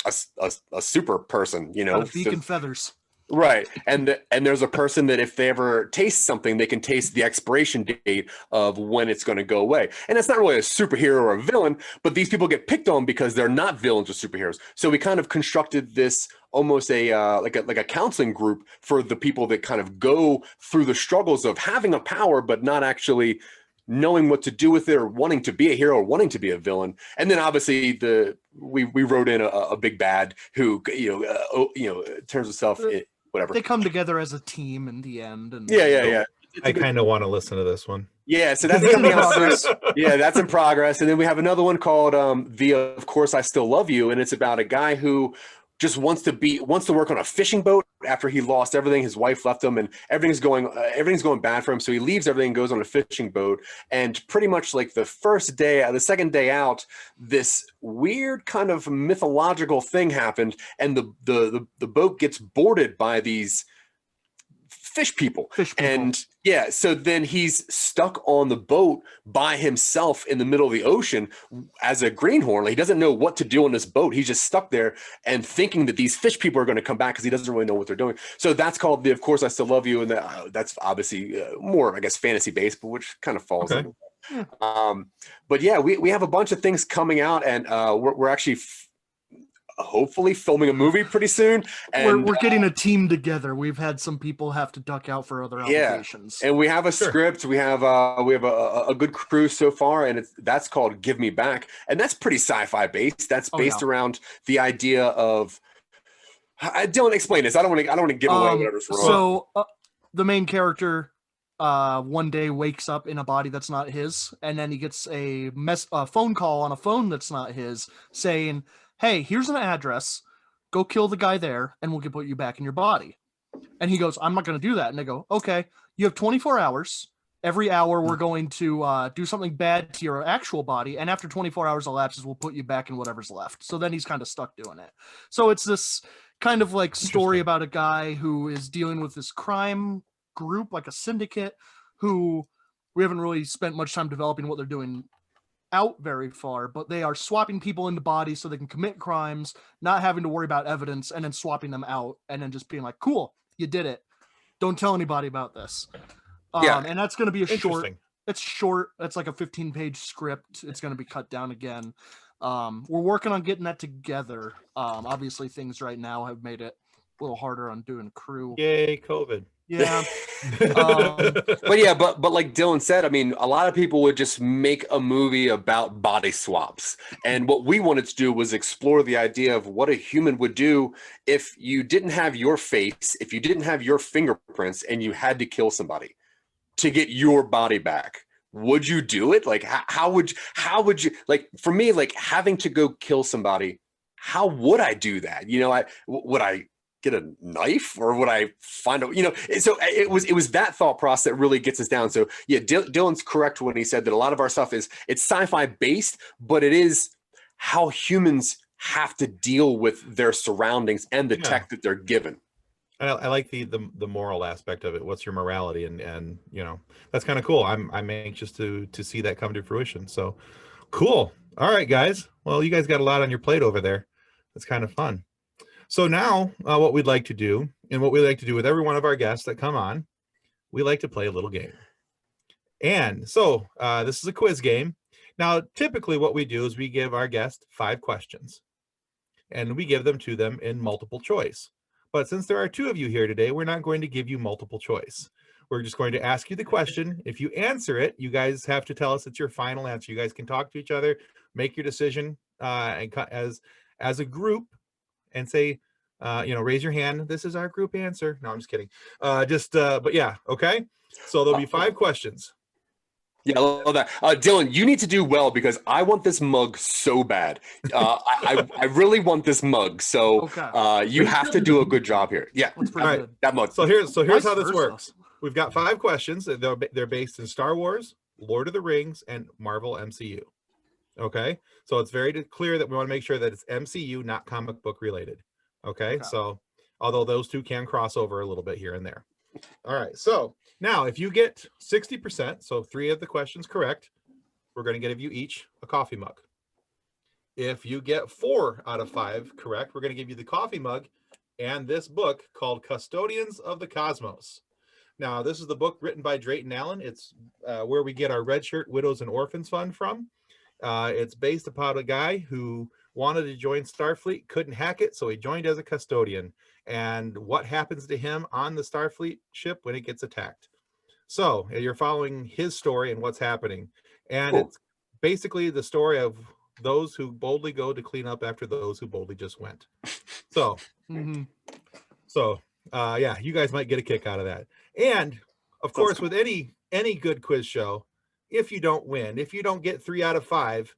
a super person, you know, Got a beak and feathers. Right. And there's a person that if they ever taste something, they can taste the expiration date of when it's going to go away. And it's not really a superhero or a villain, but these people get picked on because they're not villains or superheroes. So we kind of constructed this almost like a counseling group for the people that kind of go through the struggles of having a power, but not actually knowing what to do with it, or wanting to be a hero or wanting to be a villain. And then obviously we wrote in a big bad who, turns himself whatever. They come together as a team in the end. And Yeah. I kind of want to listen to this one. Yeah, so that's coming out soon. Yeah, that's in progress. And then we have another one called Of Course I Still Love You, and it's about a guy who just wants to work on a fishing boat after he lost everything. His wife left him, and everything's going bad for him. So he leaves everything, goes on a fishing boat, and pretty much like the second day out, this weird kind of mythological thing happened, and the boat gets boarded by these fish people. And yeah, so then he's stuck on the boat by himself in the middle of the ocean as a greenhorn. He doesn't know what to do on this boat. He's just stuck there and thinking that these fish people are going to come back because he doesn't really know what they're doing. So that's called Of Course I Still Love You, and that's obviously more, I guess, fantasy based, but which kind of falls in. But yeah, we have a bunch of things coming out, and we're actually hopefully filming a movie pretty soon, and we're getting a team together. We've had some people have to duck out for other obligations. And we have a script. We have a good crew so far, and that's called Give Me Back, and that's pretty sci-fi based. That's based around the idea of Dylan, explain this. I don't want to give away whatever's wrong. So the main character one day wakes up in a body that's not his, and then he gets a phone call on a phone that's not his saying, hey, here's an address, go kill the guy there, and we'll put you back in your body. And he goes, I'm not going to do that. And they go, okay, you have 24 hours. Every hour we're going to do something bad to your actual body, and after 24 hours elapses, we'll put you back in whatever's left. So then he's kind of stuck doing it. So it's this kind of like story about a guy who is dealing with this crime group, like a syndicate, who we haven't really spent much time developing what they're doing out very far, but they are swapping people into bodies so they can commit crimes, not having to worry about evidence, and then swapping them out, and then just being like, cool, you did it. Don't tell anybody about this. And that's going to be a short. It's short. It's like a 15-page script. It's going to be cut down again. We're working on getting that together. Obviously, things right now have made it a little harder on doing crew. Yay, COVID. Yeah. but like Dylan said, I mean, a lot of people would just make a movie about body swaps. And what we wanted to do was explore the idea of what a human would do if you didn't have your face, if you didn't have your fingerprints, and you had to kill somebody to get your body back. Would you do it? Like, how would you, like, for me, like having to go kill somebody, how would I do that? You know, would I get a knife, or would I find a, so it was that thought process that really gets us down. So yeah, Dylan's correct when he said that a lot of our stuff it's sci-fi based, but it is how humans have to deal with their surroundings and the tech that they're given. I like the moral aspect of it. What's your morality? And that's kind of cool. I'm anxious to see that come to fruition. So cool. All right, guys. Well, you guys got a lot on your plate over there. That's kind of fun. So now what we'd like to do, and what we like to do with every one of our guests that come on, we like to play a little game. And so this is a quiz game. Now, typically what we do is we give our guest 5 questions, and we give them to them in multiple choice. But since there are 2 of you here today, we're not going to give you multiple choice. We're just going to ask you the question. If you answer it, you guys have to tell us it's your final answer. You guys can talk to each other, make your decision as a group, and say, raise your hand. This is our group answer. No, I'm just kidding. But yeah, okay. So there'll be 5 questions. Yeah, I love that. Dylan, you need to do well because I want this mug so bad. I really want this mug. So you have to do a good job here. Yeah. All right. Good. That mug. So here's how this works. We've got 5 questions. They're based in Star Wars, Lord of the Rings, and Marvel MCU. Okay, so it's very clear that we want to make sure that it's MCU, not comic book related. Okay, so although those two can cross over a little bit here and there. All right, so now if you get 60%, so 3 of the questions correct, we're going to give you each a coffee mug. If you get 4 out of 5 correct, we're going to give you the coffee mug and this book called Custodians of the Cosmos. Now, this is the book written by Drayton Allen. It's where we get our Red Shirt Widows and Orphans Fund from. It's based upon a guy who wanted to join Starfleet, couldn't hack it, so he joined as a custodian. And what happens to him on the Starfleet ship when it gets attacked. So you're following his story and what's happening. And it's basically the story of those who boldly go to clean up after those who boldly just went. So, yeah, you guys might get a kick out of that. And of course, with any good quiz show, if you don't win, if you don't get 3 out of 5,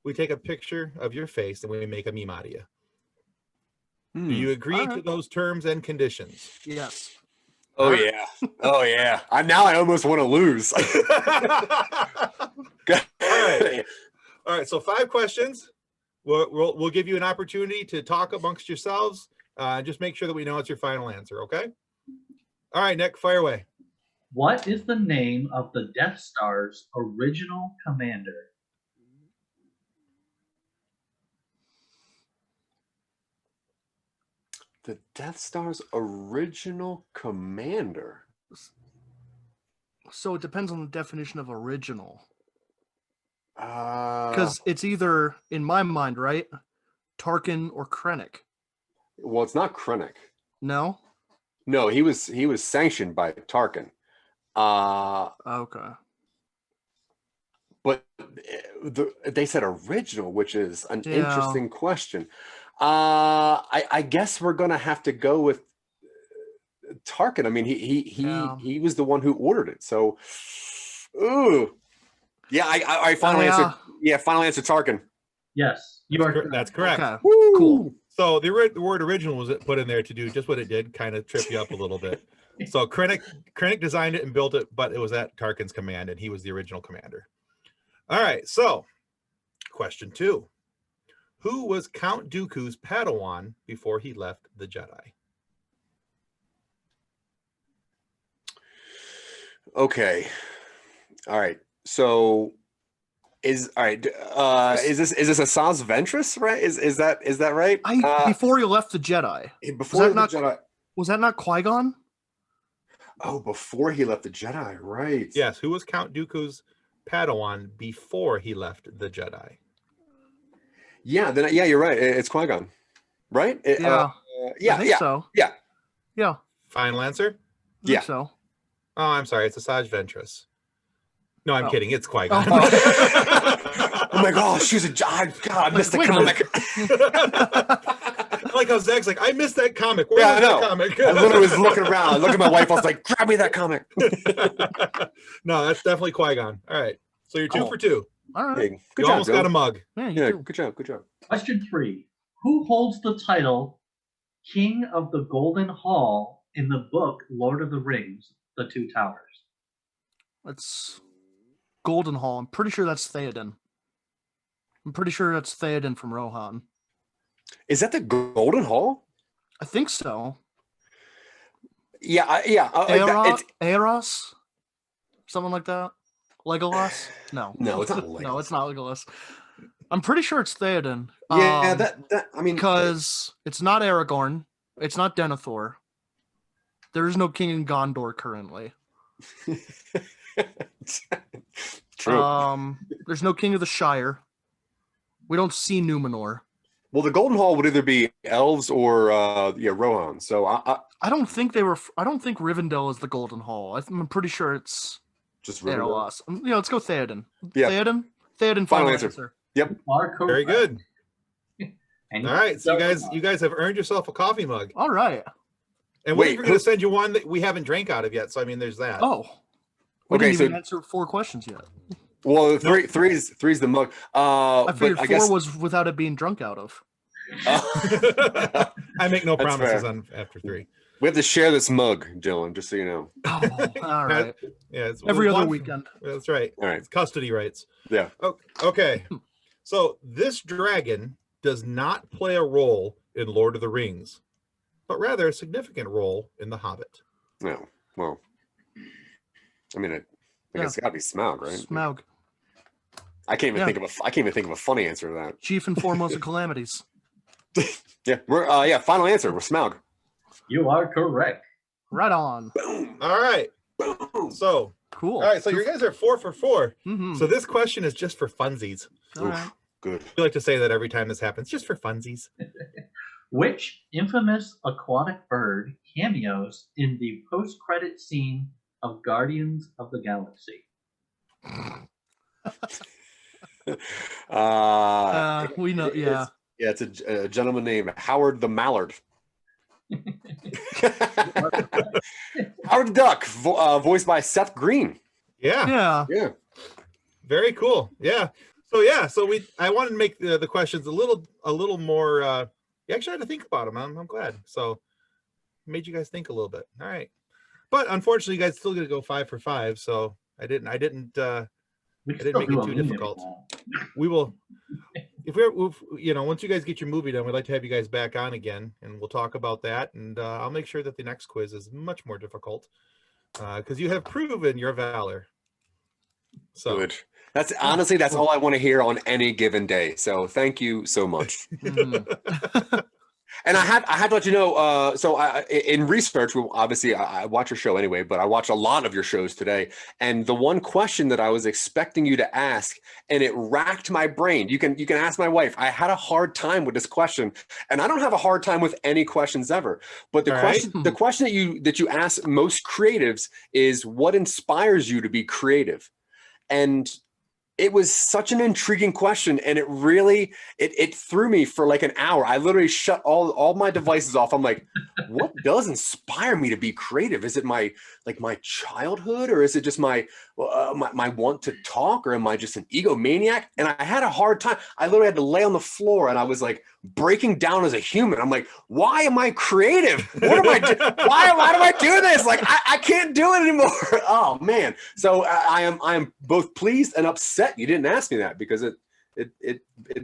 we take a picture of your face and we make a meme out of you. Do you agree to those terms and conditions? Yes. Oh yeah. Oh yeah. Now I almost want to lose. All right. All right. So 5 questions. We'll give you an opportunity to talk amongst yourselves. Just make sure that we know it's your final answer. Okay. All right, Nick, fire away. What is the name of the Death Star's original commander? The Death Star's original commander. So it depends on the definition of original. Because Because it's either, in my mind, right, Tarkin or Krennic. well, it's not Krennic. No? No, he was sanctioned by Tarkin. Okay. But they said original, which is an Yeah. interesting question. I guess we're gonna have to go with Tarkin. I mean, he was the one who ordered it. So, ooh, yeah, I final answer. Yeah, final answer, Tarkin. Yes, you are correct. That's correct. Okay. Woo! Cool. So the word original was put in there to do just what it did, kind of trip you up a little bit. So Krennic designed it and built it, but it was at Tarkin's command, and he was the original commander. All right, so question 2. Who was Count Dooku's Padawan before he left the Jedi? Okay. All right. So is this Asajj Ventress, right? Is that right? Before he left the Jedi. Before that the Jedi. Was that not Qui-Gon? Oh, before he left the Jedi, right? Yes, who was Count Dooku's Padawan before he left the Jedi? Yeah, you're right. It's Qui-Gon, right? Yeah. I think so. Yeah. Yeah. Final answer? I think so. Oh, I'm sorry. It's Asajj Ventress. No, I'm kidding. It's Qui-Gon. Oh my gosh, God, I missed the comic. I like how Zack's like, I missed that comic. Where's that comic? I literally was looking around. I looked at my wife. I was like, grab me that comic. No, that's definitely Qui-Gon. All right. So you're 2 for 2. All right. Hey, You good job, almost got a mug. Yeah, good job. Question 3. Who holds the title King of the Golden Hall in the book Lord of the Rings, The Two Towers? That's Golden Hall. I'm pretty sure that's Theoden. I'm pretty sure that's Theoden from Rohan. Is that the Golden Hall? I think so. Yeah. Eros? Something like that? Legolas? No. No, it's not Legolas. No, it's not Legolas. I'm pretty sure it's Theoden. Yeah, I mean, because it's not Aragorn. It's not Denethor. There is no king in Gondor currently. True. There's no king of the Shire. We don't see Numenor. Well, the Golden Hall would either be elves or Rohan. So I don't think they were. I don't think Rivendell is the Golden Hall. I'm pretty sure it's just Eros. Let's go Theoden. Yeah. Theoden. Final answer. Yep. Very good. And all right. So you guys have eurned yourself a coffee mug. All right. And we're going to send you one that we haven't drank out of yet. So I mean, there's that. Oh. We didn't even answer 4 questions yet. Well, three's the mug. I figured 4 was without it being drunk out of. I make no promises after 3. We have to share this mug, Dylan, just so you know. Oh, all right. Yeah, it's every other weekend. That's right. All right. It's custody rights. Yeah. Oh, okay. So this dragon does not play a role in Lord of the Rings, but rather a significant role in The Hobbit. No, well, I mean, I guess it's got to be Smaug, right? Smaug. I can't even think of a funny answer to that. Chief and foremost of calamities. Yeah, we're final answer. We're Smaug. You are correct. Right on. Boom. All right. Boom. So Cool. all right, so you guys are 4 for 4. Mm-hmm. So this question is just for funsies. All right. Good. I like to say that every time this happens, just for funsies. Which infamous aquatic bird cameos in the post-credit scene of Guardians of the Galaxy? We know. Yeah. It's a gentleman named Howard the Mallard. Howard the Duck, voiced by Seth Green. Yeah. Yeah. Very cool. Yeah. So I wanted to make the questions a little more. You actually had to think about them. I'm glad. So made you guys think a little bit. All right. But unfortunately, you guys still gonna go 5 for 5. So I didn't make it too difficult. We will. If once you guys get your movie done, we'd like to have you guys back on again, and we'll talk about that. And I'll make sure that the next quiz is much more difficult because you have proven your valor. So Good. That's all I want to hear on any given day. So thank you so much. And I had to let you know. In research, obviously I watch your show anyway, but I watch a lot of your shows today. And the one question that I was expecting you to ask, and it racked my brain. You can ask my wife. I had a hard time with this question, and I don't have a hard time with any questions ever. But the question that you ask most creatives is, what inspires you to be creative? And it was such an intriguing question, and it really it threw me for like an hour. I literally shut all my devices off. I'm like, what does inspire me to be creative? Is it my childhood, or is it just my want to talk, or am I just an egomaniac? And I had a hard time. I literally had to lay on the floor, and I was like breaking down as a human. I'm like, why am I creative? What am I doing? Why do I do this? Like I can't do it anymore. Oh man. So I am both pleased and upset you didn't ask me that, because it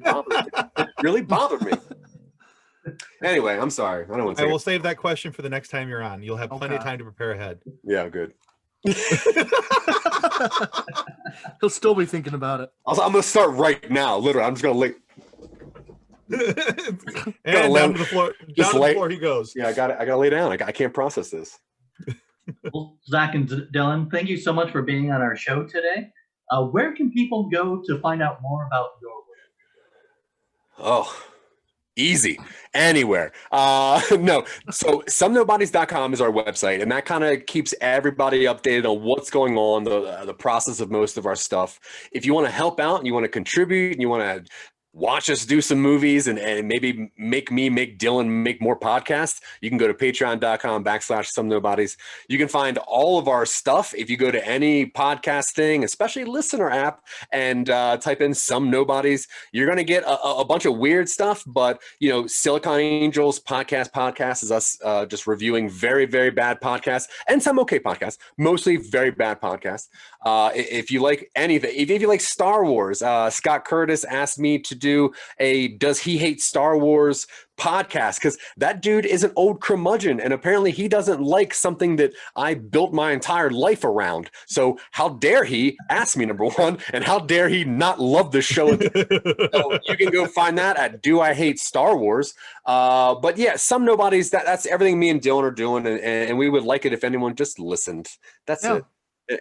bothered me. It really bothered me. Anyway, I'm sorry. I don't want to. I will save that question for the next time you're on. You'll have plenty of time to prepare ahead. Yeah, good. He'll still be thinking about it. I'm going to start right now. Literally, I'm just going to lay. And down to the floor. Down to the floor he goes. Yeah, I got to lay down. I can't process this. Well, Zach and Dylan, thank you so much for being on our show today. Where can people go to find out more about your work? Oh, easy. Anywhere. No. So somenobodies.com is our website, and that kind of keeps everybody updated on what's going on, the process of most of our stuff. If you want to help out and you want to contribute and you want to watch us do some movies and maybe make Dylan make more podcasts, you can go to patreon.com/somenobodies. You can find all of our stuff if you go to any podcast thing, especially listener app, and type in Some Nobodies. You're going to get a bunch of weird stuff, but Silicon Angels podcast is us just reviewing very, very bad podcasts and some okay podcasts, mostly very bad podcasts. If you like anything, if you like Star Wars, Scott Curtis asked me to do a Does He Hate Star Wars podcast, because that dude is an old curmudgeon, and apparently he doesn't like something that I built my entire life around. So how dare he ask me, number one, and how dare he not love the show? So you can go find that at Do I Hate Star Wars. But yeah, Some Nobodies, that's everything me and Dylan are doing, and we would like it if anyone just listened. That's it.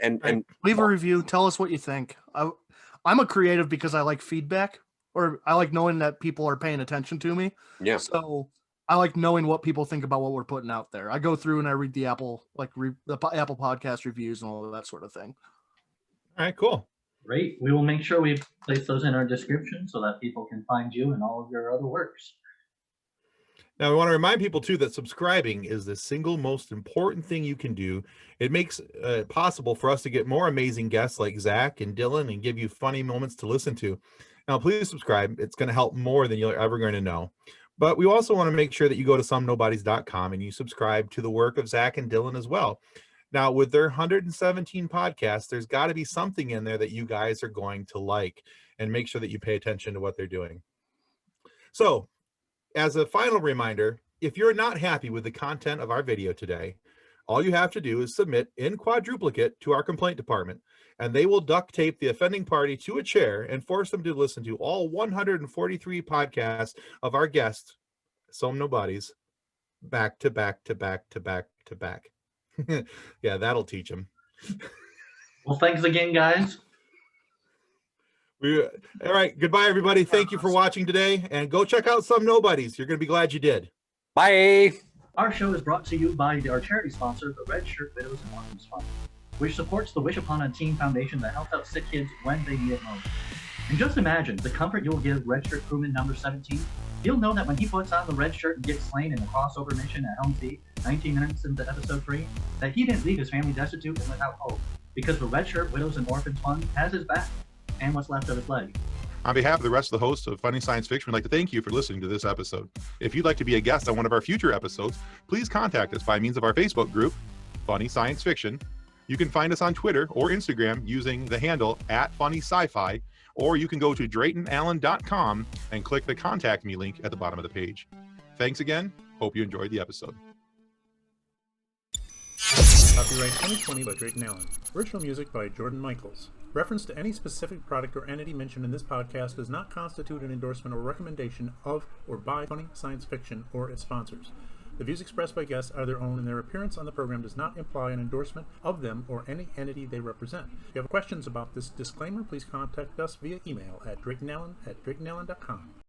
And leave a review. Tell us what you think. I'm a creative because I like feedback, or I like knowing that people are paying attention to me. Yeah. So I like knowing what people think about what we're putting out there. I go through and I read the Apple Podcast reviews and all of that sort of thing. All right, cool. Great. We will make sure we place those in our description so that people can find you and all of your other works. Now, we want to remind people, too, that subscribing is the single most important thing you can do. It makes it possible for us to get more amazing guests like Zach and Dylan and give you funny moments to listen to. Now, please subscribe. It's going to help more than you're ever going to know. But we also want to make sure that you go to somenobodies.com and you subscribe to the work of Zach and Dylan as well. Now, with their 117 podcasts, there's got to be something in there that you guys are going to like. and make sure that you pay attention to what they're doing. So, as a final reminder, if you're not happy with the content of our video today, all you have to do is submit in quadruplicate to our complaint department, and they will duct tape the offending party to a chair and force them to listen to all 143 podcasts of our guests, some Nobodies, back to back to back to back to back. Yeah, that'll teach them. Well, thanks again, guys. All right, goodbye, everybody. Thank you for watching today, and go check out Some Nobodies. You're going to be glad you did. Bye. Our show is brought to you by our charity sponsor, the Red Shirt Widows and Orphans Fund, which supports the Wish Upon a Teen Foundation that helps out sick kids when they need it most. And just imagine the comfort you'll give Red Shirt crewman number 17. He'll know that when he puts on the red shirt and gets slain in the crossover mission at Helm's Deep, 19 minutes into episode 3, that he didn't leave his family destitute and without hope, because the Red Shirt Widows and Orphans Fund has his back, and what's left of his leg. On behalf of the rest of the hosts of Funny Science Fiction, we'd like to thank you for listening to this episode. If you'd like to be a guest on one of our future episodes, please contact us by means of our Facebook group, Funny Science Fiction. You can find us on Twitter or Instagram using the handle @FunnySci-Fi, or you can go to DraytonAllen.com and click the Contact Me link at the bottom of the page. Thanks again. Hope you enjoyed the episode. Copyright 2020 by Drayton Allen. Original music by Jordan Michaels. Reference to any specific product or entity mentioned in this podcast does not constitute an endorsement or recommendation of or by Funny Science Fiction or its sponsors. The views expressed by guests are their own, and their appearance on the program does not imply an endorsement of them or any entity they represent. If you have questions about this disclaimer, please contact us via email at DraytonAllen@DraytonAllen.com.